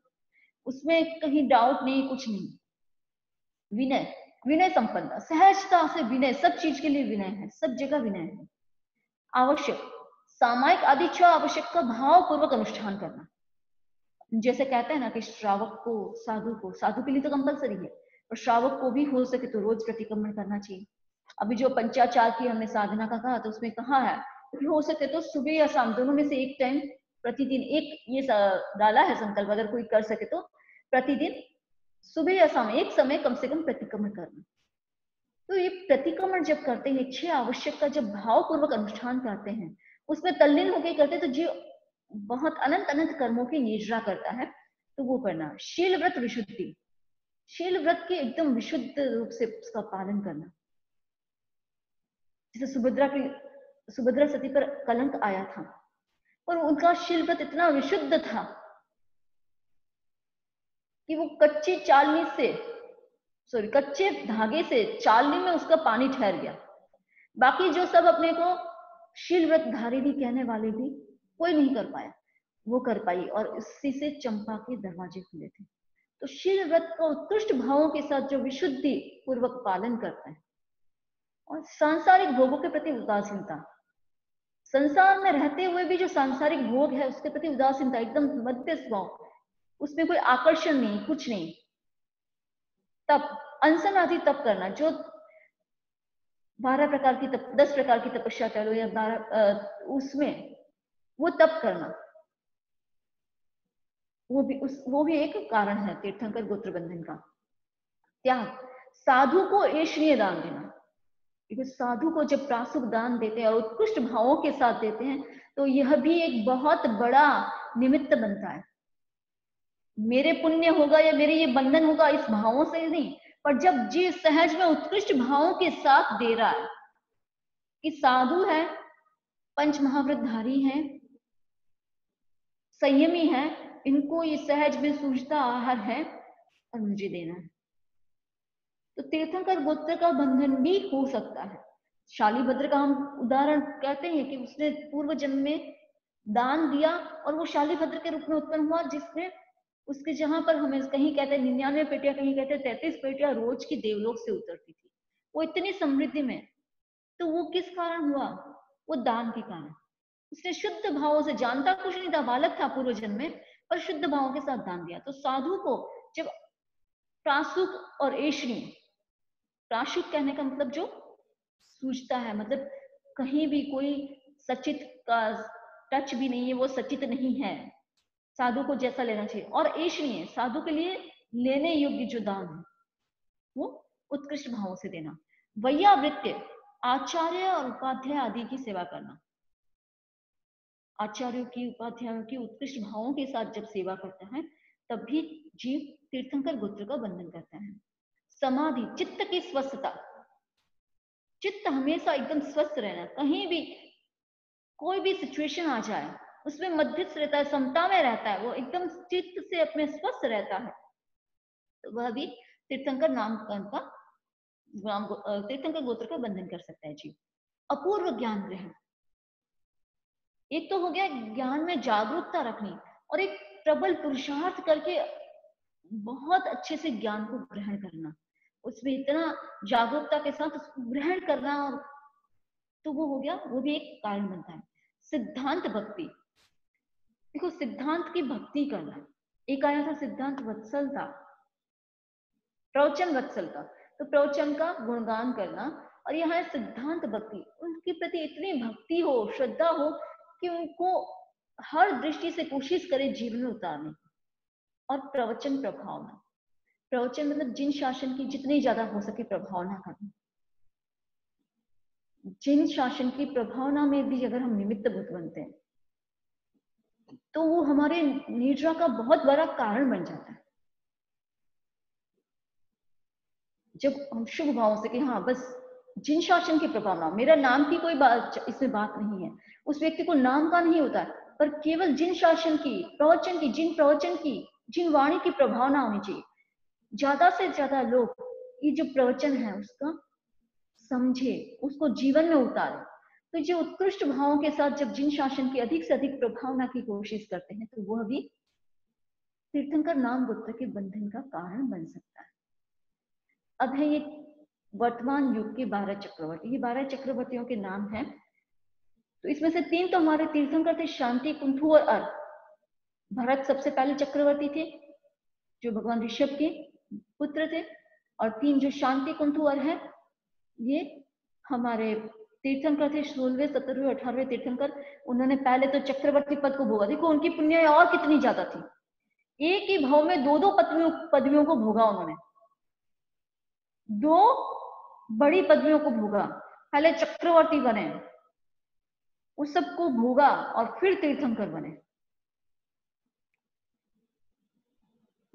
उसमें कहीं डाउट नहीं, कुछ नहीं। विनय, विनय संपन्नता, सहजता से विनय, सब चीज के लिए विनय है, सब जगह विनय है। आवश्यक, सामायिक आदि 6 आवश्यक का भाव पूर्वक अनुष्ठान करना। जैसे कहते हैं ना कि श्रावक को, साधु के लिए तो कंपलसरी है, और श्रावक को भी हो सके तो रोज प्रतिक्रमण करना चाहिए। अभी जो पंचाचार की हमने साधना का कहा तो उसमें कहा है कि हो सके तो सुबह या शाम दोनों में से एक टाइम प्रतिदिन, एक ये डाला है संकल्प, अगर कोई कर सके तो प्रतिदिन सुबह या शाम एक समय कम से कम प्रतिक्रमण करना। तो ये प्रतिक्रमण जब करते हैं, 6 आवश्यक का जब भावपूर्वक अनुष्ठान करते हैं, उसमें तल्लीन होकर करते तो जीव बहुत अनंत अनंत कर्मों की निजरा करता है। तो वो करना। शील व्रत विशुद्धि, शील व्रत के एकदम विशुद्ध रूप से उसका पालन करना। जैसे सुभद्रा सती पर कलंक आया था और उनका शील व्रत इतना विशुद्ध था कि वो कच्चे धागे से चालनी में उसका पानी ठहर गया। बाकी जो सब अपने को शील व्रत धारिणी कहने वाले भी कोई नहीं कर पाया, वो कर पाई और इसी से चंपा के दरवाजे खुले थे। तो शील व्रत का उत्कृष्ट भावों के साथ जो विशुद्धि पूर्वक पालन करता है और सांसारिक भोगों के प्रति उदासीनता, संसार में रहते हुए भी जो सांसारिक भोग है उसके प्रति उदासीनता, एकदम मध्यस्थ भाव, उसमें कोई आकर्षण नहीं, कुछ नहीं। तप, अनशन आदि तप करना, जो 12 प्रकार की 10 प्रकार की तपस्या कह लो या 12 उसमें वो तप करना, वो भी एक कारण है तीर्थंकर गोत्र बंधन का। त्याग, साधु को ऐश्वर्य दान देना, क्योंकि साधु को जब प्रासुक दान देते हैं और उत्कृष्ट भावों के साथ देते हैं तो यह भी एक बहुत बड़ा निमित्त बनता है। मेरे पुण्य होगा या मेरे ये बंधन होगा इस भावों से नहीं, पर जब जीव सहज में उत्कृष्ट भावों के साथ दे रहा है कि साधु है, पंच महाव्रतधारी है, संयमी है, इनको ये सहज में सूझता आहार है और मुझे देना है, तो तीर्थंकर गोत्र का बंधन भी हो सकता है। शालिभद्र का हम उदाहरण कहते हैं कि उसने पूर्व जन्म में दान दिया और वो शालिभद्र के रूप में उत्पन्न हुआ, जिसने उसके जहां पर हमें कहीं कहते हैं 99 पेटियां, कहीं कहते हैं 33 पेटियां रोज की देवलोक से उतरती थी, वो इतनी समृद्धि में। तो वो किस कारण हुआ? वो दान के कारण। उसने शुद्ध भावों से, जानता कुछ नहीं था, बालक था पूर्व जन्म में, पर शुद्ध भावों के साथ दान दिया। तो साधु को जब प्रासुक और ऐश्वर्य, प्रासुक कहने का मतलब जो सूझता है, मतलब कहीं भी कोई सचित का टच भी नहीं है, वो सचित नहीं है, साधु को जैसा लेना चाहिए। और ऐश्वर्य, साधु के लिए लेने योग्य जो दान है वो उत्कृष्ट भावों से देना। वैयावृत्य, आचार्य और उपाध्याय आदि की सेवा करना। आचार्यों की, उपाध्यायों की उत्कृष्ट भावों के साथ जब सेवा करता है तब भी जीव तीर्थंकर गोत्र का बंधन करता है। समाधि, चित्त की स्वस्थता, चित्त हमेशा एकदम स्वस्थ रहना, कहीं भी कोई भी सिचुएशन आ जाए उसमें मध्यस्थ रहता है, समता में रहता है, वो एकदम चित्त से अपने स्वस्थ रहता है, तो वह भी तीर्थंकर तीर्थंकर गोत्र का बंधन कर सकता है जीव। अपूर्व ज्ञान ग्रहण, एक तो हो गया ज्ञान में जागरूकता रखनी और एक प्रबल पुरुषार्थ करके बहुत अच्छे से ज्ञान को ग्रहण करना, उसमें इतना जागरूकता के साथ उसको ग्रहण करना, और तो वो हो गया, वो भी एक कारण बनता है। सिद्धांत भक्ति, देखो सिद्धांत की भक्ति करना, एक आया था सिद्धांत वत्सल था, प्रवचन वत्सल था, तो प्रवचन का गुणगान करना, और यह है सिद्धांत भक्ति, उनके प्रति इतनी भक्ति हो, श्रद्धा हो कि उनको हर दृष्टि से कोशिश करे जीवन में उतारने। और प्रवचन प्रभावना, प्रवचन मतलब जिन शासन की जितनी ज्यादा हो सके प्रभावना करना, जिन शासन की प्रभावना में भी अगर हम निमित्त भूत बनते हैं तो वो हमारे निद्रा का बहुत बड़ा कारण बन जाता है। जब हम शुभ भावों से कि हाँ बस जिन शासन की प्रभावना, मेरा नाम की कोई बात इसमें बात नहीं है, उस व्यक्ति को नाम का नहीं होता है, पर केवल जिन शासन की, प्रवचन की, जिन प्रवचन की, जिन वाणी की प्रभावना होनी चाहिए, ज्यादा से ज्यादा लोग ये जो प्रवचन है उसका समझे, उसको जीवन में उतारे। तो जो उत्कृष्ट भावों के साथ जब जिन शासन की अधिक से अधिक प्रभावना की कोशिश करते हैं तो वह भी तीर्थंकर नाम गोत्र के बंधन का कारण बन सकता है। अब है ये वर्तमान युग के 12 चक्रवर्ती, ये 12 चक्रवर्तियों के नाम हैं। तो इसमें से 3 तो हमारे तीर्थंकर थे, शांति, कुंथु और अर्क। भरत सबसे पहले चक्रवर्ती थे जो भगवान ऋषभ के पुत्र थे, और 3 जो शांति, कुंथु और है ये हमारे तीर्थंकर थे, 16वें, 17वें, 18वें तीर्थंकर। उन्होंने पहले तो चक्रवर्ती पद को भोगा, देखो उनकी पुण्य और कितनी ज्यादा थी, एक ही भाव में 2 पदवियों को भोगा उन्होंने, 2 बड़ी पदवियों को भोगा। पहले चक्रवर्ती बने, उस सबको भोगा और फिर तीर्थंकर बने।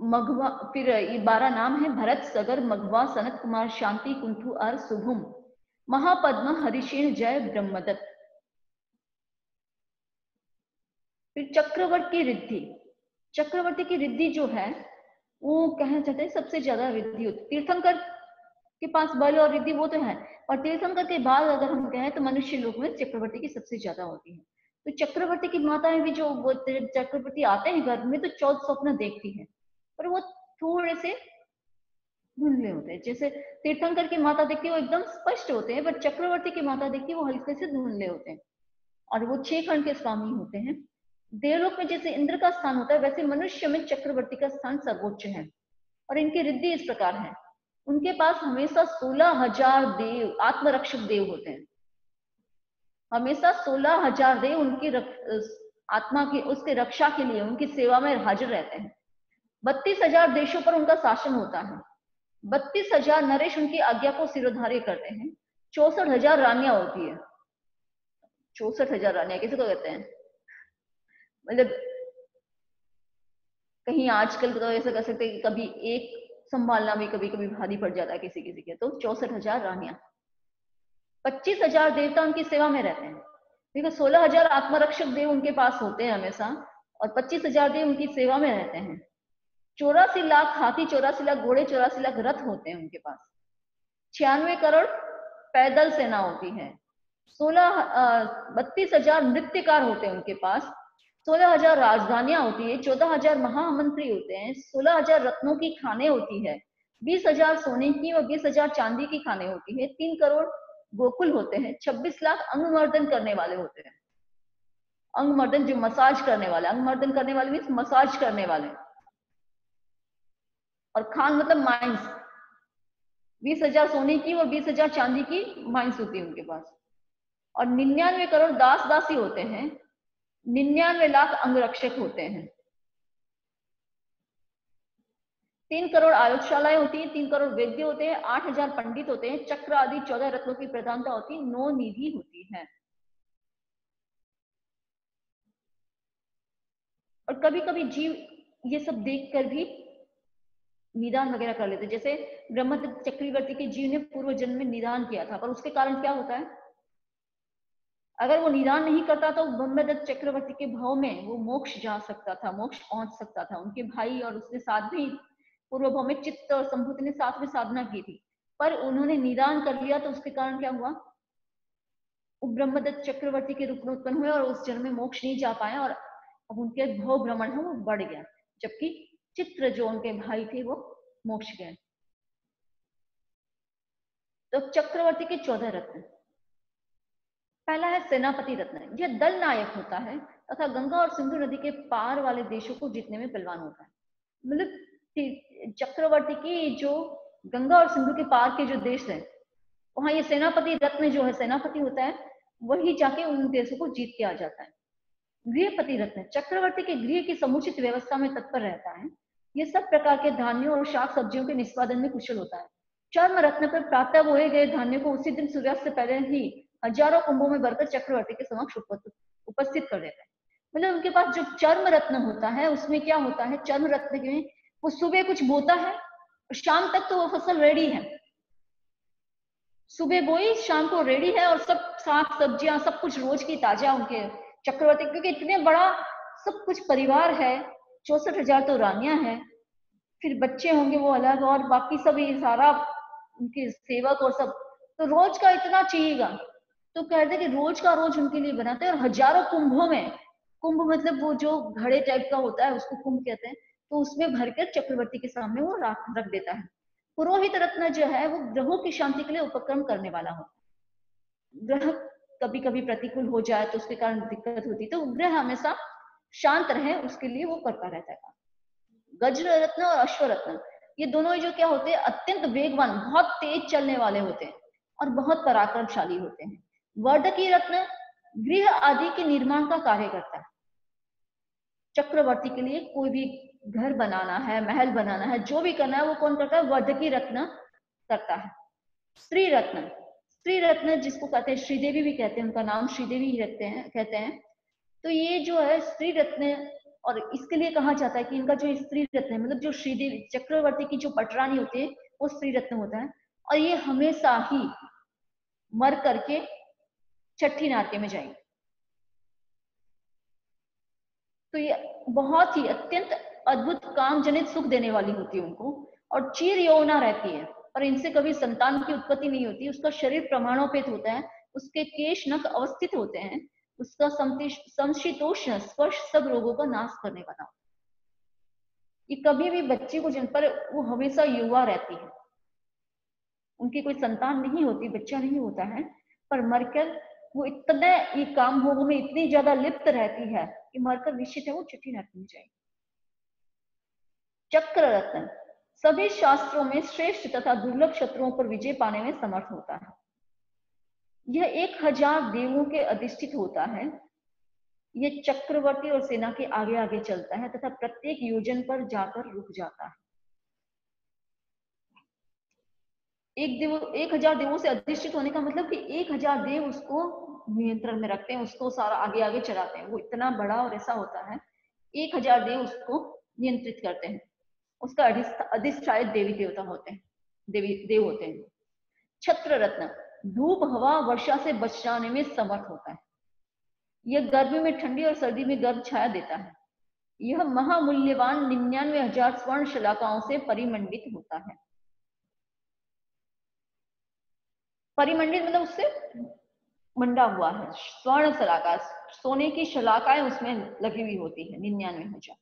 मघवा, फिर ये 12 नाम है, भरत, सगर, मघवा, सनत कुमार, शांति, कुंथु, अर, शुभम, महापद्म, हरिशेन, जय, ब्रह्मदत्त। फिर चक्रवर्ती रिद्धि, चक्रवर्ती की रिद्धि जो है वो कहना चाहते हैं सबसे ज्यादा रिद्धि होती। तीर्थंकर के पास बल और रिद्धि वो तो है, और तीर्थंकर के बाद अगर हम कहें तो मनुष्य लोक में चक्रवर्ती की सबसे ज्यादा होती है। तो चक्रवर्ती की माताएं भी जो वो चक्रवर्ती आते हैं घर में तो 14 स्वप्न देखती है, पर वो थोड़े से धुंधले होते हैं। जैसे तीर्थंकर की माता देखती है वो एकदम स्पष्ट होते हैं, पर चक्रवर्ती की माता देखती है वो हल्के से धुंधले होते हैं, और वो 6 खंड के स्वामी होते हैं। देवलोक में जैसे इंद्र का स्थान होता है वैसे मनुष्य में चक्रवर्ती का स्थान सर्वोच्च है। और इनकी रिद्धि इस प्रकार है, उनके पास हमेशा 16,000 देव, आत्मरक्षक देव होते हैं। हमेशा 16,000 देव उनकी आत्मा की उसके रक्षा के लिए उनकी सेवा में हाजिर रहते हैं। 32,000 देशों पर उनका शासन होता है। 32,000 नरेश उनकी आज्ञा को सिरोधार्य करते हैं। 64,000 रानियां होती है। 64,000 रानियां किसी को कहते हैं, मतलब कहीं आजकल तो ऐसा कर सकते हैं कि कभी एक संभालना भी कभी कभी भारी पड़ जाता है किसी किसी के। तो 64,000 रानियां, 25,000 देवता उनकी सेवा में रहते हैं। देखो 16,000 आत्मरक्षक देव उनके पास होते हैं हमेशा, और 25,000 देव उनकी सेवा में रहते हैं। 84 लाख हाथी, 84 लाख घोड़े, 84 लाख रथ होते हैं उनके पास। 96 करोड़ पैदल सेना होती है। 32,000 नृत्यकार होते हैं उनके पास। 16,000 राजधानियां होती है। 14,000 महामंत्री होते हैं। 16,000 रत्नों की खाने होती है। 20,000 सोने की और 20,000 चांदी की खाने होती है। 3 करोड़ गोकुल होते हैं। 26 लाख अंगमर्दन करने वाले होते हैं। अंगमर्दन जो मसाज करने वाले, अंगमर्दन करने वाले मीन्स मसाज करने वाले। और खान मतलब माइंस, 20,000 सोने की और 20,000 चांदी की माइंस होती है उनके पास। और 99 करोड़ दास दासी होते हैं। 99 लाख अंगरक्षक होते हैं। 3 करोड़ आयुधशालाएं होती हैं। 3 करोड़ वैद्य होते हैं। 8,000 पंडित होते हैं। चक्र आदि 14 रत्नों की प्रधानता होती है। 9 निधि होती है। और कभी कभी जीव ये सब देखकर भी निदान वगैरह कर लेते। जैसे ब्रह्मदत्त चक्रवर्ती के जीव ने पूर्व जन्म में निदान किया था, पर उसके कारण क्या होता है, अगर वो निदान नहीं करता तो ब्रह्मदत्त चक्रवर्ती के भाव में वो मोक्ष जा सकता था, मोक्ष पहुंच सकता था। उनके भाई और उसके साथ भी पूर्व भाव में चित्त और संभूति ने साथ में साधना की थी, पर उन्होंने निदान कर लिया तो उसके कारण क्या हुआ, वो ब्रह्मदत्त चक्रवर्ती के रूप में उत्पन्न हुए और उस जन्म में मोक्ष नहीं जा पाए, और अब उनके भव भ्रमण है वो बढ़ गया, जबकि चित्र जो उनके भाई थे वो मोक्ष गए। तो चक्रवर्ती के 14 रत्न, पहला है सेनापति रत्न। यह दल नायक होता है तथा गंगा और सिंधु नदी के पार वाले देशों को जीतने में बलवान होता है। मतलब चक्रवर्ती की जो गंगा और सिंधु के पार के जो देश है वहां ये सेनापति रत्न जो है, सेनापति होता है, वही जाके उन देशों को जीत के आ जाता है। गृहपति रत्न, चक्रवर्ती के गृह की समुचित व्यवस्था में तत्पर रहता है। ये सब प्रकार के धान्यों और शाक सब्जियों के निष्पादन में कुशल होता है। चर्म रत्न पर प्रातः बोए गए धान्य को उसी दिन सूर्यास्त से पहले ही हजारों कुंभों में भरकर चक्रवर्ती के समक्ष उपस्थित कर देता है। मतलब उनके पास जो चर्म रत्न होता है उसमें क्या होता है, चर्म रत्न में वो सुबह कुछ बोता है, शाम तक तो वो फसल रेडी है, सुबह बोई शाम को रेडी है, और सब साग सब्जियां सब कुछ रोज की ताजा उनके चक्रवर्ती, क्योंकि इतने बड़ा सब कुछ परिवार है, 64,000 तो रानियां हैं, फिर बच्चे होंगे वो अलग, और बाकी सब ये सारा उनके सेवक और सब, तो रोज का इतना चाहिएगा। तो कहते कि रोज का रोज उनके लिए बनाते हैं। और हजारों कुंभों में, कुंभ मतलब वो जो घड़े टाइप का होता है उसको कुंभ कहते हैं, तो उसमें भरकर चक्रवर्ती के सामने वो रख देता है। पुरोहित रत्न जो है वो ग्रहों की शांति के लिए उपक्रम करने वाला होता है। ग्रह कभी कभी प्रतिकूल हो जाए तो उसके कारण दिक्कत होती है, तो ग्रह हमेशा शांत रहे उसके लिए वो करता रहता है। गज्र रत्न और अश्व रत्न, ये दोनों जो क्या होते हैं, अत्यंत वेगवान, बहुत तेज चलने वाले होते हैं और बहुत पराक्रमशाली होते हैं। वर्धकी रत्न गृह आदि के निर्माण का कार्य करता है। चक्रवर्ती के लिए कोई भी घर बनाना है, महल बनाना है, जो भी करना है वो कौन करता है, वर्धकी रत्न करता है। स्त्री रत्न, स्त्री रत्न जिसको कहते हैं, श्रीदेवी भी कहते हैं, उनका नाम श्रीदेवी ही रखते हैं, कहते हैं। तो ये जो है स्त्री रत्न, और इसके लिए कहा जाता है कि इनका जो स्त्री रत्न है, मतलब जो श्रीदेवी चक्रवर्ती की जो पटरानी होती है वो स्त्री रत्न होता है, और ये हमेशा ही मर करके छठी नारके में जाएंगे। तो ये बहुत ही अत्यंत अद्भुत काम जनित सुख देने वाली होती है उनको, और चिर यौवना रहती है, और इनसे कभी संतान की उत्पत्ति नहीं होती। उसका शरीर प्रमाणोपेत होता है, उसके केश नख अवस्थित होते हैं, उसका समशीतोष्ण स्पर्श सब रोगों का नाश करने वाला होता है। ये कभी भी बच्चे को जन्म पर वो हमेशा युवा रहती है, उनकी कोई संतान नहीं होती, बच्चा नहीं होता है, पर मरकर वो इतना ये काम भोगों में इतनी ज्यादा लिप्त रहती है कि मरकर निश्चित है वो छठी नरक में जाएगी। चक्र रत्न सभी शास्त्रों में श्रेष्ठ तथा दुर्लभ शत्रुओं पर विजय पाने में समर्थ होता है। यह 1000 देवों के अधिष्ठित होता है। यह चक्रवर्ती और सेना के आगे आगे चलता है तथा प्रत्येक योजन पर जाकर रुक जाता है। 1000 देवों से अधिष्ठित होने का मतलब कि 1000 देव उसको नियंत्रण में रखते हैं, उसको सारा आगे आगे चलाते हैं। वो इतना बड़ा और ऐसा होता है, 1000 देव उसको नियंत्रित करते हैं। उसका अधिष्ठायक देवी देवता होते हैं, देव होते हैं। छत्र रत्न धूप हवा वर्षा से बचाने में समर्थ होता है। यह गर्मी में ठंडी और सर्दी में गर्म छाया देता है। यह महामूल्यवान 99,000 स्वर्ण शलाकाओं से परिमंडित होता है। परिमंडित मतलब उससे मंडा हुआ है। स्वर्ण शलाका, सोने की शलाकाएं उसमें लगी हुई होती है 99,000।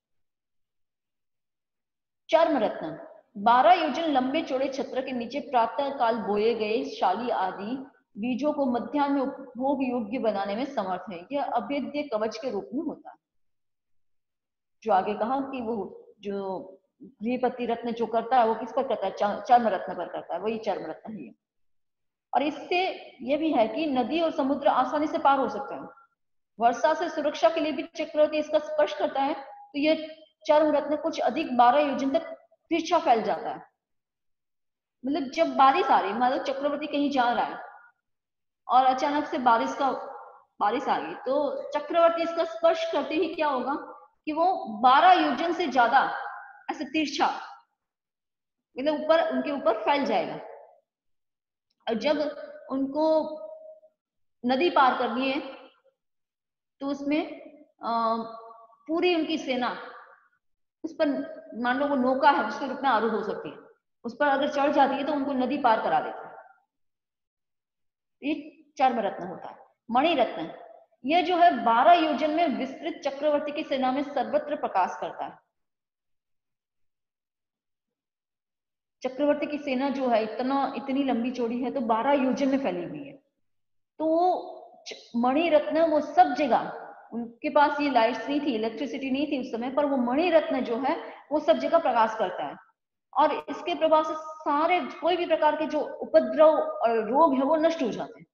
चर्म रत्न 12 योजन लंबे चौड़े छत्र के नीचे प्रातः काल बोए गए शाली आदि बीजों को मध्याह्न में उपभोग योग्य बनाने में समर्थ है। यह अभेद्य कवच के रूप में होता है। जो आगे कहा कि वो जो गृहपति रत्न जो करता है वो किस पर करता है, चर्म रत्न पर करता है, वही चर्म रत्न है। और इससे यह भी है कि नदी और समुद्र आसानी से पार हो सकते हैं। वर्षा से सुरक्षा के लिए भी चक्रवर्ती इसका स्पर्श करता है, तो यह चर्म रत्न कुछ अधिक 12 योजन तक तिरछा फैल जाता है। मतलब जब बारिश आ रही, मतलब चक्रवर्ती कहीं जा रहा है और अचानक से बारिश आ गई, तो चक्रवर्ती इसका स्पर्श करते ही क्या होगा कि वो 12 योजन से ज्यादा ऐसे तिरछा मतलब ऊपर, उनके ऊपर फैल जाएगा। और जब उनको नदी पार करनी है तो उसमें पूरी उनकी सेना उस पर, मान लो वो नौका है उसके रूप में आरूढ़ हो सकती है, उस पर अगर चढ़ जाती है तो उनको नदी पार करा देती है। ये चर्म रत्न होता है। मणि रत्न यह जो है 12 योजन में विस्तृत चक्रवर्ती की सेना में सर्वत्र प्रकाश करता है। चक्रवर्ती की सेना जो है इतनी लंबी चौड़ी है, तो 12 योजन में फैली हुई है। तो वो मणि रत्न वो सब जगह, उनके पास ये लाइट्स नहीं थी, इलेक्ट्रिसिटी नहीं थी उस समय, पर वो मणि रत्न जो है वो सब जगह प्रकाश करता है, और इसके प्रभाव से सारे कोई भी प्रकार के जो उपद्रव और रोग है वो नष्ट हो जाते हैं।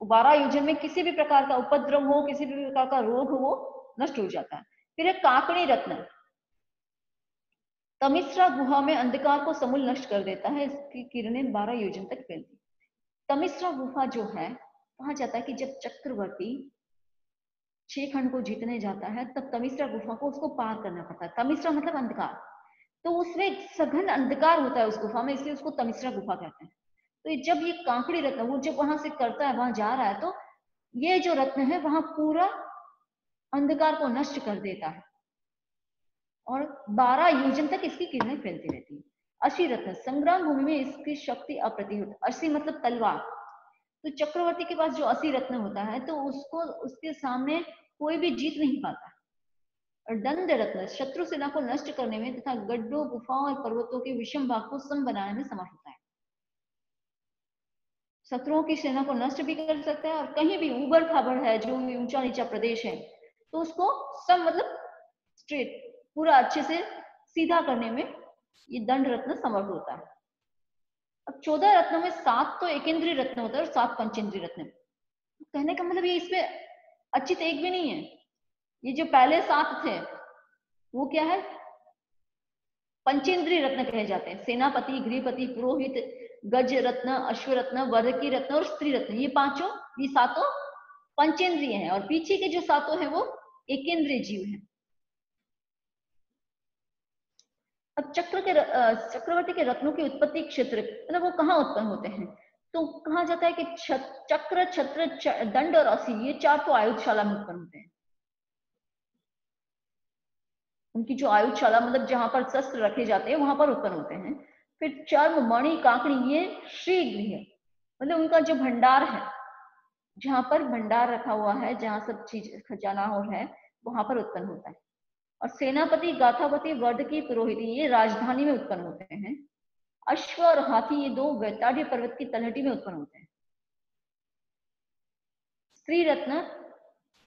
12 योजन में किसी भी प्रकार का उपद्रव हो, किसी भी प्रकार का रोग हो, वो नष्ट हो जाता है। फिर एक काकड़ी रत्न तमिश्रा गुहा में अंधकार को समूल नष्ट कर देता है। इसकी किरणें 12 योजन तक फैलती। तमिश्रा गुहा जो है, कहा जाता है कि जब चक्रवर्ती 6 खंड को जीतने जाता है तब तमिश्रा गुफा को उसको पार करना पड़ता है। तमिश्रा मतलब अंधकार, तो उसमें सघन अंधकार होता है उस गुफा में, इसलिए उसको तमिश्रा गुफा कहते हैं। तो जब ये कांकड़ी रत्न वो जब वहां से करता है, वहां जा रहा है, तो ये जो रत्न है वहां पूरा अंधकार को नष्ट कर देता है और 12 योजन तक इसकी किरणें फैलती रहती है। अशी रत्न संग्राम भूमि में इसकी शक्ति अप्रतिहत। अशी मतलब तलवार। तो चक्रवर्ती के पास जो असी रत्न होता है तो उसको, उसके सामने कोई भी जीत नहीं पाता। और दंड रत्न शत्रु सेना को नष्ट करने में तथा गड्ढों, गुफाओं और पर्वतों के विषम भाग को सम बनाने में समर्थ होता है। शत्रुओं की सेना को नष्ट भी कर सकता है, और कहीं भी उबड़ खाबड़ है, जो भी ऊंचा नीचा प्रदेश है, तो उसको सम मतलब स्ट्रेट पूरा अच्छे से सीधा करने में ये दंड रत्न समर्थ होता है। अब 14 रत्नों में 7 तो एकेंद्रीय रत्न होता है और 7 पंचेंद्रीय रत्न। कहने का मतलब ये इसमें अच्छित एक भी नहीं है। ये जो पहले 7 थे वो क्या है, पंचेंद्रीय रत्न कहे जाते हैं। सेनापति, गृहपति, पुरोहित, गज रत्न, अश्व रत्न, वर्धकी रत्न और स्त्री रत्न, ये सातों पंचेंद्रिय हैं और पीछे के जो सातों हैं वो एकेंद्रिय जीव हैं। अब चक्रवर्ती के रत्नों की उत्पत्ति क्षेत्र मतलब वो कहाँ उत्पन्न होते हैं, तो कहा जाता है कि चक्र, छत्र, दंड और असी ये चार तो आयुधशाला में उत्पन्न होते हैं। उनकी जो आयुधशाला मतलब जहां पर शस्त्र रखे जाते हैं वहां पर उत्पन्न होते हैं। फिर चर्म, मणि, काकड़ी ये श्रीगृह मतलब उनका जो भंडार है, जहां पर भंडार रखा हुआ है, जहां सब चीज खजाना और है वहां पर उत्पन्न होता है। और सेनापति, गाथापति, वर्धकी, पुरोहित ये राजधानी में उत्पन्न होते हैं। अश्व और हाथी ये दो वैताड्य पर्वत की तलहटी में उत्पन्न होते हैं। स्त्री रत्न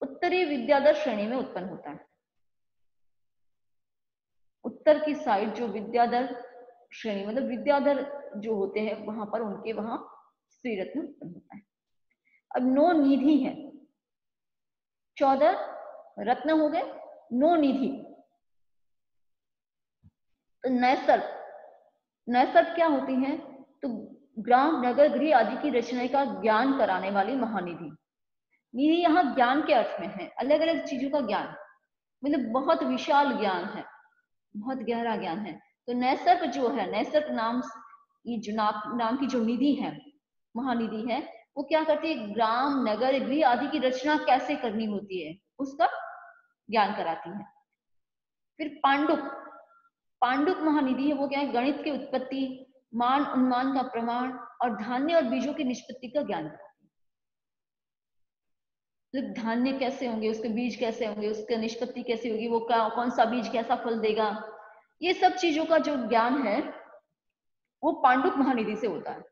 उत्तरी विद्याधर श्रेणी में उत्पन्न होता है। उत्तर की साइड जो विद्याधर श्रेणी मतलब विद्याधर जो होते हैं वहां पर उनके वहां स्त्री रत्न उत्पन्न होता है। अब 9 निधि है, 14 रत्न हो गए, 9 निधि। तो नैसर्ग क्या होती है, तो ग्राम, नगर, गृह आदि की रचना का ज्ञान कराने वाली महानिधि। निधि यहाँ ज्ञान के अर्थ में है, अलग अलग चीजों का ज्ञान मतलब बहुत विशाल ज्ञान है, बहुत गहरा ज्ञान है। तो नैसर्ग जो है, नैसर्ग नाम ये जो नाम की जो निधि है, महानिधि है, वो क्या करती है, ग्राम, नगर, गृह आदि की रचना कैसे करनी होती है उसका ज्ञान कराती है। फिर पांडुक महानिधि है, वो क्या है, गणित की उत्पत्ति, मान उन्मान का प्रमाण और धान्य और बीजों की निष्पत्ति का ज्ञान कराती है। मतलब धान्य कैसे होंगे, उसके बीज कैसे होंगे, उसकी निष्पत्ति कैसे होगी, वो कौन सा बीज कैसा फल देगा, ये सब चीजों का जो ज्ञान है वो पांडुक महानिधि से होता है।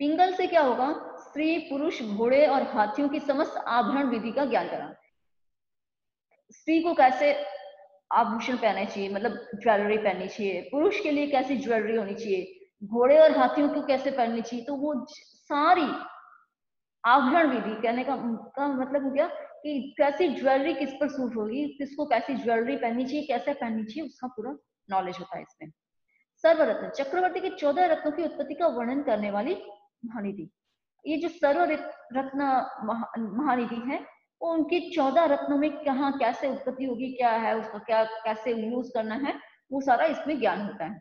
पिंगल से क्या होगा, स्त्री, पुरुष, घोड़े और हाथियों की समस्त आभरण विधि का ज्ञान करा। स्त्री को कैसे आभूषण पहनने चाहिए मतलब ज्वेलरी पहननी चाहिए, पुरुष के लिए कैसी ज्वेलरी होनी चाहिए, घोड़े और हाथियों को कैसे पहननी चाहिए, तो वो सारी आभरण विधि कहने का मतलब हो गया कि कैसी ज्वेलरी किस पर सूट होगी, किसको कैसी ज्वेलरी पहननी चाहिए, कैसे पहननी चाहिए, उसका पूरा नॉलेज होता है इसमें। सर्वरत्न चक्रवर्ती के 14 रत्नों की उत्पत्ति का वर्णन करने वाली महानिधि। ये जो सर्वरत्न महानिधि है वो उनके 14 रत्नों में कहाँ कैसे उत्पत्ति होगी, क्या है उसका, क्या कैसे यूज करना है, वो सारा इसमें ज्ञान होता है।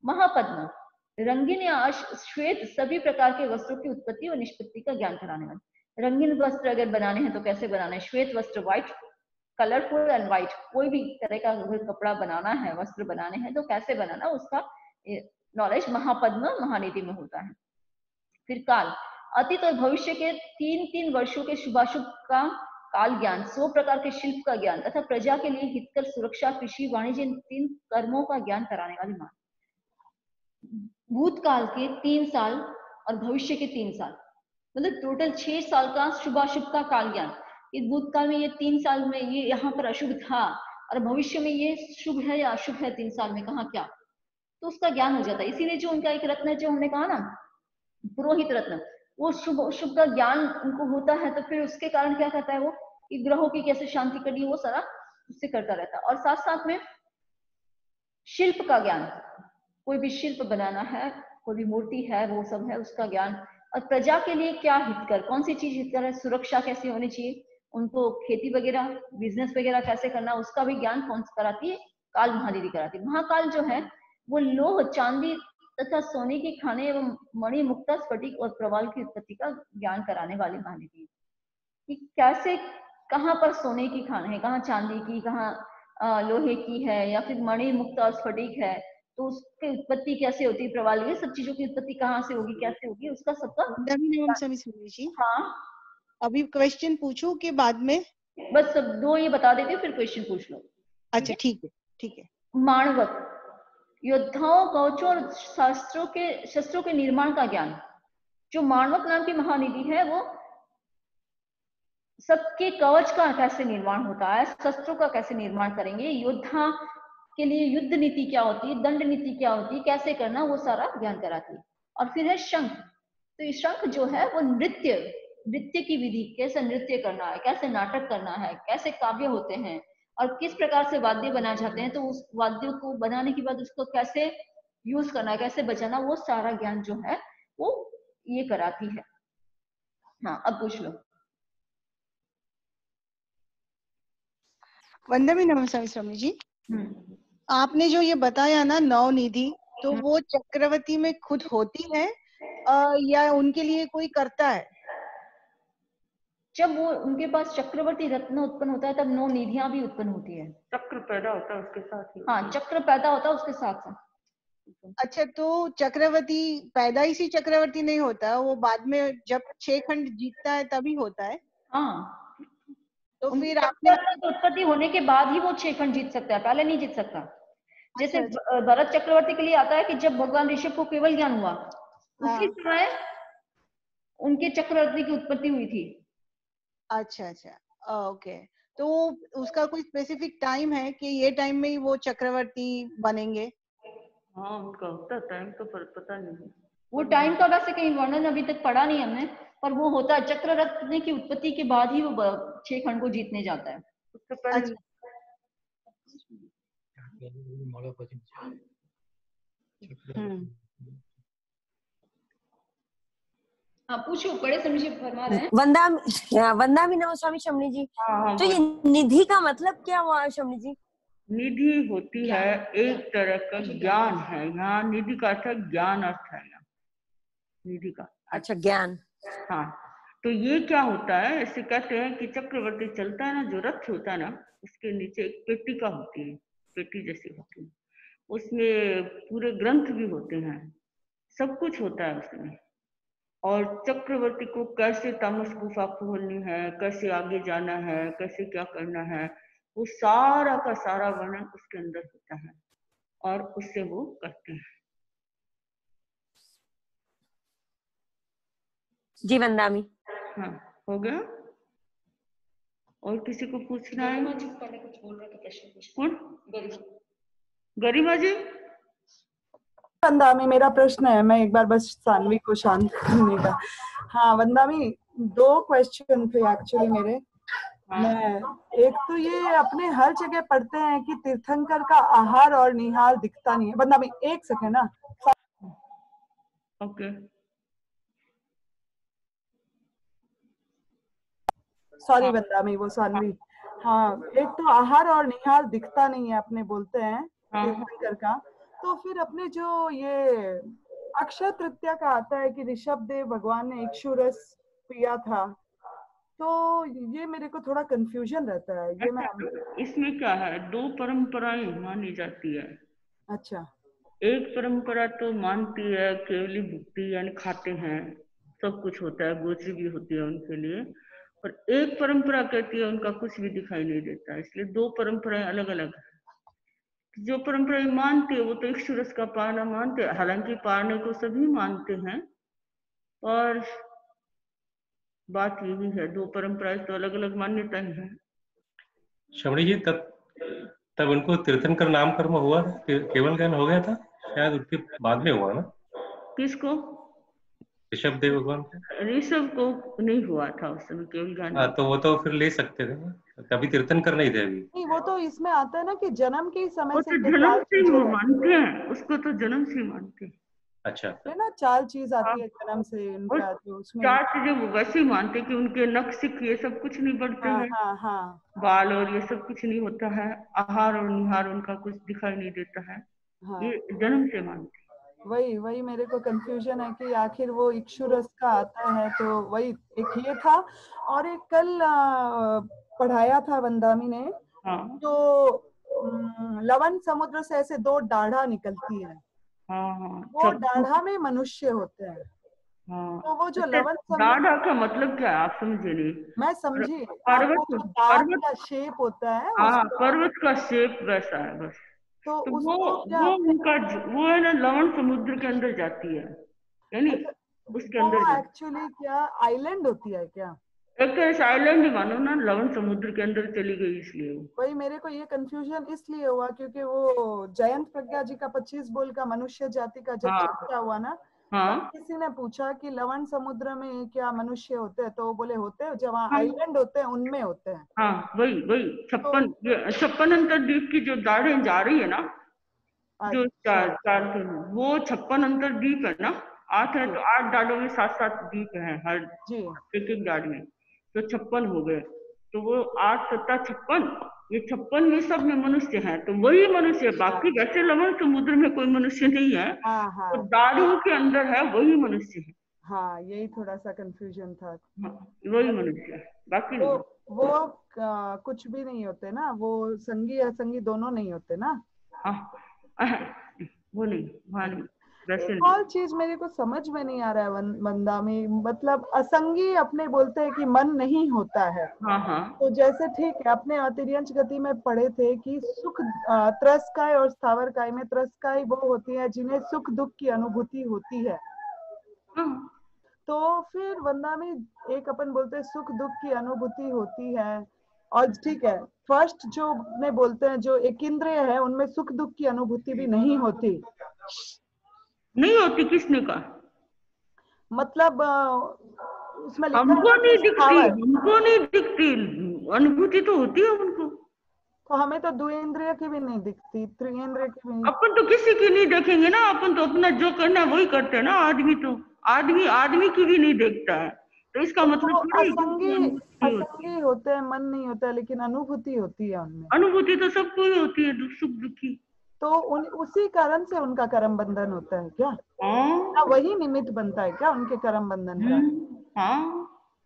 महापद्म रंगीन या श्वेत सभी प्रकार के वस्त्रों की उत्पत्ति और निष्पत्ति का ज्ञान कराने वाले। रंगीन वस्त्र अगर बनाने हैं तो कैसे बनाने हैं, श्वेत वस्त्र, व्हाइट, कलरफुल एंड व्हाइट, कोई भी तरह का अगर कपड़ा बनाना है, वस्त्र बनाने हैं तो कैसे बनाना, उसका नॉलेज महापद्म महानिधि में होता है। फिर काल अतीत और भविष्य के 3-3 वर्षों के शुभाशुभ का काल ज्ञान, 100 प्रकार के शिल्प का ज्ञान तथा प्रजा के लिए हितकर, सुरक्षा, कृषि, वाणिज्य इन 3 कर्मों का ज्ञान कराने वाली मान। भूतकाल के 3 साल और भविष्य के 3 साल मतलब टोटल 6 साल का शुभाशुभ का काल ज्ञान। इस भूतकाल में ये 3 साल में ये यहाँ पर अशुभ था और भविष्य में ये शुभ है या अशुभ है 3 साल में कहाँ क्या, तो उसका ज्ञान हो जाता है। इसीलिए जो उनका एक रत्न जो हमने कहा ना पुरोहित रत्न, वो शुभ का ज्ञान उनको होता है, तो फिर उसके कारण क्या करता है वो कि ग्रहों की कैसे शांति करनी वो सारा उससे करता रहता है। और साथ साथ में शिल्प का ज्ञान, कोई भी शिल्प बनाना है, कोई भी मूर्ति है, वो सब है उसका ज्ञान। और प्रजा के लिए क्या हितकर, कौन सी चीज हितकर है, सुरक्षा कैसी होनी चाहिए, उनको खेती वगैरह बिजनेस वगैरह कैसे करना, उसका भी ज्ञान कौन सा कराती है, काल महानिधि कराती है। महाकाल जो है वो लोह, चांदी तथा सोने की खाने एवं मणि, मुक्ता, स्फटिक और प्रवाल की उत्पत्ति का ज्ञान कराने वाली महानिधि कि कैसे कहाँ पर सोने की खान है, कहाँ चांदी की, कहाँ लोहे की है या फिर मणि, मुक्ता और स्फटिक है, तो उसकी उत्पत्ति कैसे होती है, प्रवाल, ये सब चीजों की उत्पत्ति कहाँ से होगी, कैसे होगी, उसका सबका। हाँ अभी क्वेश्चन पूछूं कि बाद में? बस सब 2 ये बता देती हूँ फिर क्वेश्चन पूछ लो। अच्छा ठीक है। माणवक योद्धाओं, कवचों और शस्त्रों के निर्माण का ज्ञान। जो माणवक नाम की महानिधि है वो सबके कवच का कैसे निर्माण होता है, शस्त्रों का कैसे निर्माण करेंगे, योद्धा के लिए युद्ध नीति क्या होती है, दंड नीति क्या होती है, कैसे करना, वो सारा ज्ञान कराती है। और फिर है शंख। तो ये शंख जो है वो नृत्य की विधि, कैसे नृत्य करना है, कैसे नाटक करना है, कैसे काव्य होते हैं और किस प्रकार से वाद्य बनाए जाते हैं, तो उस वाद्य को बनाने के बाद उसको कैसे यूज करना, कैसे बचाना, वो सारा ज्ञान जो है वो ये कराती है। हाँ, अब पूछ लो। वंदमी नमस्कार स्वामी जी, आपने जो ये बताया ना नवनिधि, तो वो चक्रवर्ती में खुद होती है या उनके लिए कोई करता है? जब वो उनके पास चक्रवर्ती रत्न उत्पन्न होता है तब नौ निधियां भी उत्पन्न होती है। चक्र पैदा होता है उसके साथ ही। हाँ, चक्र पैदा होता है उसके साथ साथ। अच्छा, तो चक्रवर्ती पैदाइशी चक्रवर्ती नहीं होता, वो बाद में जब 6 खंड जीतता है तभी होता है। हाँ, तो उनकी फिर आपने चक्रवर्ती उत्पत्ति होने के बाद ही वो 6 खंड जीत सकता है, पहले नहीं जीत सकता। जैसे अच्छा, भरत चक्रवर्ती के लिए आता है कि जब भगवान ऋषभ को केवल ज्ञान हुआ, उसी हाँ, समय उनके चक्रवर्ती की उत्पत्ति हुई थी। अच्छा अच्छा, ओके। तो उसका कोई स्पेसिफिक टाइम है कि ये टाइम में ही वो चक्रवर्ती बनेंगे? हाँ, उनका होता है टाइम तो, पर पता नहीं। वो टाइम का वैसे कहीं वर्णन अभी तक पढ़ा नहीं हमने, पर वो होता है चक्र रत्न की उत्पत्ति के बाद ही वो 6 खंड को जीतने जाता है। उससे पहले अच्छा, हाँ, पूछो, बड़े समझे फरमा रहे हैं। वंदामी नमः स्वामी शमनी जी। हाँ, तो ये निधि का मतलब क्या हुआ शमनी जी? निधि होती है एक तरह का ज्ञान है। यहाँ निधि का अर्थ है ज्ञान, अर्थ है यहाँ निधि का। अच्छा, ज्ञान। हाँ, तो ये क्या होता है, ऐसे कहते हैं कि चक्रवर्ती चलता है ना, जो रथ होता है ना, उसके नीचे एक पेटिका होती है, पेटी जैसी होती है, उसमें पूरे ग्रंथ भी होते हैं, सब कुछ होता है उसमें। और चक्रवर्ती को कैसे तामस गुफा खोलनी है, कैसे आगे जाना है, कैसे क्या करना है, वो सारा का सारा वर्णन उसके अंदर होता है और उससे वो करते हैं। जी वंदामी। हाँ, हो गया। और किसी को पूछना है? कौन? गरिमा जी। वंदामी, मेरा प्रश्न है, मैं एक बार बस सानवी को शांत करने का। हाँ वंदामी, 2 क्वेश्चन थे एक्चुअली मेरे। मैं एक तो ये अपने हर जगह पढ़ते हैं कि तीर्थंकर का आहार और निहार दिखता नहीं है। वंदामी एक सेकेंड ना। ओके, सॉरी वंदामी, वो सानवी। हाँ, एक तो आहार और निहार दिखता नहीं है अपने बोलते हैं तीर्थंकर का। तो फिर अपने जो ये अक्षय तृतीया का आता है कि ऋषभ देव भगवान ने इक्षुरस पिया था, तो ये मेरे को थोड़ा कंफ्यूजन रहता है। ये मैं इसमें क्या है, 2 परंपराएं मानी जाती है। अच्छा, एक परंपरा तो मानती है केवली भुक्ति, यानी खाते हैं, सब कुछ होता है, गोचरी भी होती है उनके लिए। और एक परंपरा कहती है उनका कुछ भी दिखाई नहीं देता। इसलिए 2 परंपराएं अलग अलग है। जो परंपराएं मानते हैं वो तो इक्षुरस का पाना मानते हैं, हालांकि पाने को सभी मानते हैं, और बात यही है, 2 परंपराएं तो अलग अलग मान्यताएं हैं। शमणी जी, तब उनको तीर्थंकर नामकर्म हुआ था, केवल ज्ञान हो गया था शायद उसके बाद में हुआ ना? किसको? ऋषभ देव भगवान को। ऋषभ को नहीं हुआ था उस समय केवल ज्ञान। हाँ, तो वो तो फिर ले सकते थे ना, तभी तीर्थंकर नहीं थे अभी। नहीं, वो तो इसमें आता है ना कि जन्म के समय वो से तो ये जन्म 4 से ही चीजें वो रहती मानते हैं, उसको तो जन्म से ही मानते हैं। अच्छा, है ना, 4 चीज आती है जन्म से इनका, जो उसमें 4 चीजें वो वैसे ही मानते हैं कि उनके नख सिख ये सब कुछ नहीं बढ़ते हाँ हैं, हाँ हाँ बाल और ये सब कुछ नहीं होता है, आहार और निहार उनका कुछ दिखाई नहीं देता है, हाँ, ये जन्म से मानते हैं। वही मेरे को कंफ्यूजन है कि आखिर वो इक्षुरस का आता है, तो वही एक ये था। और एक कल पढ़ाया था वंदामी ने, हाँ जो लवण समुद्र से ऐसे 2 दाढ़ा निकलती है, हाँ हाँ, वो दाढ़ा में मनुष्य होते हैं। हाँ। तो वो जो लवण समुद्र, दाढ़ा का मतलब क्या है, आप समझे नहीं? मैं समझी, पर्वत, आपको जो दाढ़ का शेप होता है हाँ, उसको, पर्वत का शेप वैसा है बस। तो तो उसको क्या, वो उनका वो है ना, लवण समुद्र के अंदर जाती है, यानी उसके अंदर वो जाती एक्चुअली क्या आइलैंड होती है क्या? है। एक तरह से आइलैंड ही मानो ना, लवण समुद्र के अंदर चली गई इसलिए वो। वही मेरे को ये कंफ्यूजन इसलिए हुआ क्योंकि वो जयंत प्रज्ञा जी का 25 बोल का मनुष्य जाति का जब हाँ चर्चा हुआ ना, हाँ तब किसी ने पूछा कि लवण समुद्र में क्या मनुष्य होते हैं, तो वो बोले होते हैं, जब वहाँ हाँ आइलैंड होते हैं उनमें होते हैं। हाँ, वही 56 अंतरद्वीप की जो दाढ़ें जा रही है ना, जो चार अच्छा चार थे वो 56 अंतर द्वीप है ना, 8 है तो 8 डालों में 7-7 द्वीप हैं हर जी एक एक डाल में, तो 56 हो गए। तो वो 8 सत्ता 56, ये 56 में सब में मनुष्य हैं, तो वही मनुष्य है। बाकी वैसे लवण समुद्र में कोई मनुष्य नहीं है, हाँ हाँ तो दारू के अंदर है वही मनुष्य है। हाँ, यही थोड़ा सा कंफ्यूजन था। हाँ, वही मनुष्य है, बाकी वो नहीं। वो कुछ भी नहीं होते ना, वो संगी असंगी दोनों नहीं होते ना। हाँ, वो नहीं, वहाँ नहीं, वैसे एक नहीं। और चीज मेरे को समझ में नहीं आ रहा है वंदा में, मतलब असंगी अपने बोलते हैं कि मन नहीं होता है, हाँ हाँ तो जैसे ठीक है अपने अतिर्यंच गति में पढ़े थे कि सुख त्रस्काय और स्थावरकाय में त्रस्काय वो होती है जिन्हें सुख दुख की अनुभूति होती है। हाँ, तो फिर वंदा में एक अपन बोलते हैं सुख दुख की अनुभूति होती है, और ठीक है फर्स्ट जो ने बोलते हैं जो एक इंद्रिय है उनमें सुख दुख की अनुभूति भी नहीं होती। नहीं होती, किसने कहा? मतलब उसमें लिखा है हमको ना नहीं कि दिखती, स्थावर, हमको नहीं दिखती, अनुभूति तो होती है उनको। तो हमें तो द्विइंद्रिय की भी नहीं दिखती, त्रिइंद्रिय की भी। अपन तो किसी की नहीं देखेंगे ना, अपन तो अपना जो करना है वही करते हैं ना। आदमी तो आदमी आदमी की भी नहीं देखता है, तो इसका मतलब तो थोड़ी है कि असंगी उनको अनुभूति होती है। असंगी होते हैं, मन नहीं होता है, लेकिन अनुभूति होती है उनमें। अनुभूति तो सबको ही होती है, दुख सुख दुखी। तो उसी कारण से उनका कर्म बंधन होता है क्या? हाँ, वही निमित्त बनता है क्या उनके कर्म बंधन का? हाँ,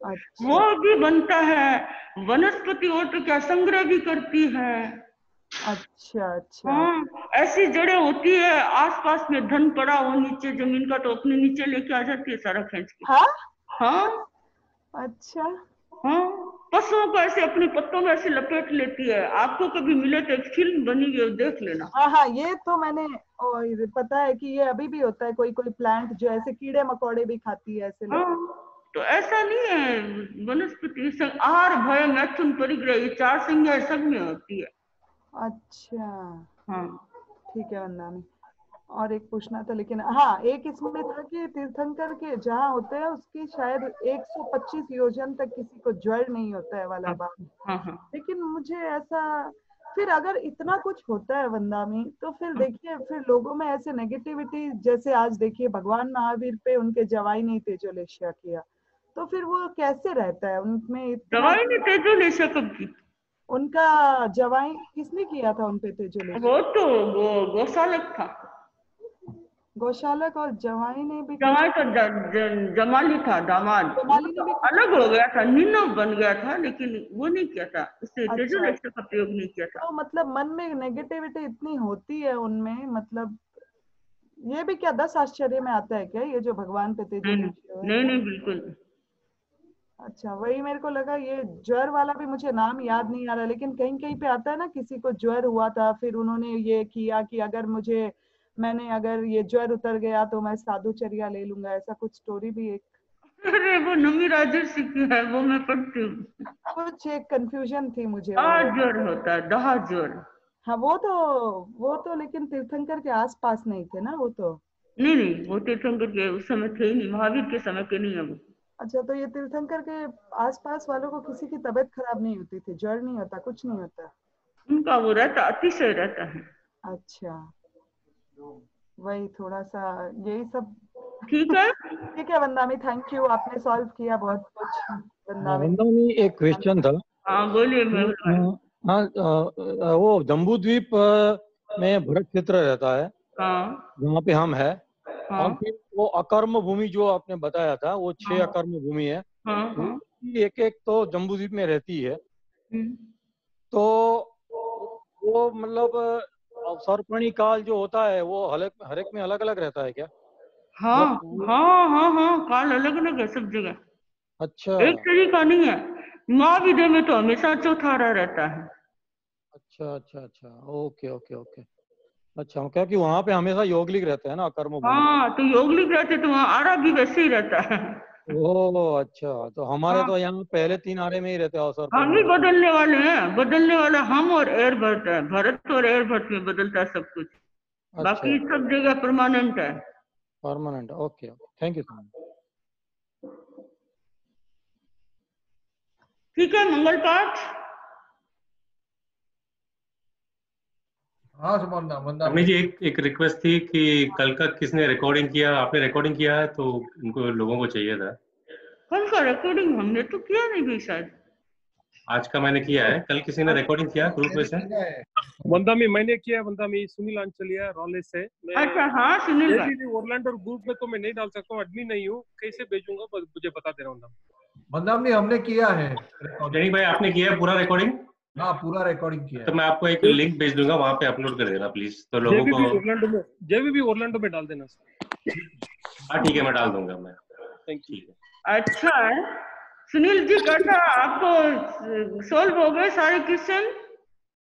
वो अच्छा भी बनता है। वनस्पति और तो क्या संग्रह भी करती है। अच्छा अच्छा हाँ, ऐसी जड़ें होती है, आसपास में धन पड़ा हो नीचे जमीन का, तो अपने नीचे लेके आ जाती है सारा खींच के। हाँ हाँ, अच्छा हाँ, पशुओं को ऐसे अपने पत्तों में ऐसे लपेट लेती है। आपको कभी मिले तो एक फिल्म बनी हुई है, देख लेना। हाँ हाँ, ये तो मैंने पता है कि ये अभी भी होता है, कोई कोई प्लांट जो ऐसे कीड़े मकोड़े भी खाती है ऐसे हाँ, तो ऐसा नहीं है। वनस्पति संग आहार भय मैथुन परिग्रह, ये 4 संज्ञा सब में होती है। अच्छा हाँ, ठीक है वंदानी। और एक पूछना था, लेकिन हाँ एक इसमें था कि तीर्थंकर के जहाँ होते हैं उसकी शायद 125 योजन तक किसी को ज्वर नहीं होता है वाला हाँ, बात। हाँ, हाँ, लेकिन मुझे ऐसा, फिर अगर इतना कुछ होता है वंदा में, तो फिर देखिए फिर लोगों में ऐसे नेगेटिविटी, जैसे आज देखिए भगवान महावीर पे उनके जवाई नहीं तेजोलेशिया किया, तो फिर वो कैसे रहता है उनमें इतना? दवाई नहीं तेजो ले कब की। उनका जवाई किसने किया था उनपे तेजोलेशिया? वो तो वो गौशालक था। गौशालक और जवाई ने भी कुछ, जमाई तो जमाली था, दामाद। वो जमाली तो ने भी कुछ अलग किया? हो गया था, निन्नव बन गया था, लेकिन वो नहीं किया था, उससे अच्छा, तेजोलेशिया का प्रयोग नहीं किया था। तो मतलब मन में नेगेटिविटी इतनी होती है उनमें, मतलब ये भी क्या 10 आश्चर्य में आता है क्या ये जो भगवान पे नहीं, तेजोलेशिया है? नहीं, नहीं, बिल्कुल। अच्छा, वही मेरे को लगा ये ज्वर वाला भी मुझे नाम याद नहीं आ रहा, लेकिन कहीं कहीं पे आता है ना किसी को ज्वर हुआ था, फिर उन्होंने ये किया कि अगर अगर ये ज्वर उतर गया तो मैं साधुचर्या ले लूंगा, ऐसा कुछ स्टोरी भी एक अरे वो नमी राजर्षि की है, वो मैं पढ़ती हूँ। कुछ एक कंफ्यूजन थी मुझे वो। दहा ज्वर होता है, दहा ज्वर। हाँ वो तो लेकिन तीर्थंकर के आसपास नहीं थे ना वो तो। नहीं, नहीं, वो तीर्थंकर के उस समय थे ही नहीं, महावीर के समय के नहीं है वो। अच्छा, तो ये तीर्थंकर के आसपास वालों को किसी की तबीयत खराब नहीं होती थी, ज्वर नहीं होता, कुछ नहीं होता? उनका वो रहता, अतिशय रहता है। अच्छा, वही थोड़ा सा यही सब। ठीक है। ठीक है वंदामी, थैंक यू, आपने सॉल्व किया बहुत कुछ। वंदामी, वंदना में एक क्वेश्चन था। हाँ, बोलिए मेहुल भाई। हाँ, वो जम्बू द्वीप में भरत क्षेत्र रहता है हाँ, जहाँ पे हम है, हाँ, और फिर वो अकर्म भूमि जो आपने बताया था वो 6 हाँ, अकर्म भूमि है, हाँ, हाँ, एक एक तो जम्बू द्वीप में रहती है। हम्म, तो वो मतलब अवसर्पणी काल जो होता है वो हर एक में अलग अलग रहता है क्या? हाँ, मतलब हाँ, हाँ, हाँ, काल अलग अलग है सब जगह, अच्छा एक तरीका नहीं है। महाविद्या में तो हमेशा चौथारा रहता है। अच्छा अच्छा अच्छा, ओके ओके ओके। अच्छा, क्योंकि वहां पे हमेशा योगलिक रहते हैं ना कर्म भूमि। हाँ, तो योगलिक रहते तो वहाँ आरा भी वैसे ही रहता है। ओह अच्छा, तो हमारे हाँ, तो यहाँ पहले 3 आरे में ही रहते हैं अवसर हम ही बदलने वाले हैं, बदलने वाला हम और एयर भट्ट है, भरत और एयर भट्ट में बदलता है सब कुछ। अच्छा बाकी सब जगह परमानेंट है। Permanent, okay okay, thank you so much. ठीक है, मंगल पाठ। हाँ वंदा अम्मी जी, एक रिक्वेस्ट थी कि कल का किसने रिकॉर्डिंग किया, आपने रिकॉर्डिंग किया है तो उनको लोगों को चाहिए था। कल का रिकॉर्डिंग हमने तो किया नहीं भी शायद। आज का मैंने किया है, कल किसी ने रिकॉर्डिंग किया ग्रुप में से? वंदामी मैंने किया, वंदामी सुनील आंचलिया रॉले से। अच्छा हाँ सुनील भाई। ओरलैंडो ग्रुप में तो मैं नहीं डाल सकता हूँ, एडमिन नहीं हूँ, कैसे भेजूंगा मुझे बता देना वंदा। वंदामी हमने किया है नहीं भाई, आपने किया है पूरा रिकॉर्डिंग? हाँ पूरा रिकॉर्डिंग किया है। तो मैं आपको एक लिंक भेज दूंगा, वहां पे अपलोड कर देना प्लीज, तो लोगों को। जेबी ओरलैंडो में डाल देना। हाँ ठीक है, मैं डाल दूंगा मैं। Thank you. अच्छा है सुनील जी, कैसा आपको सोल्व हो गए सारे क्वेश्चन?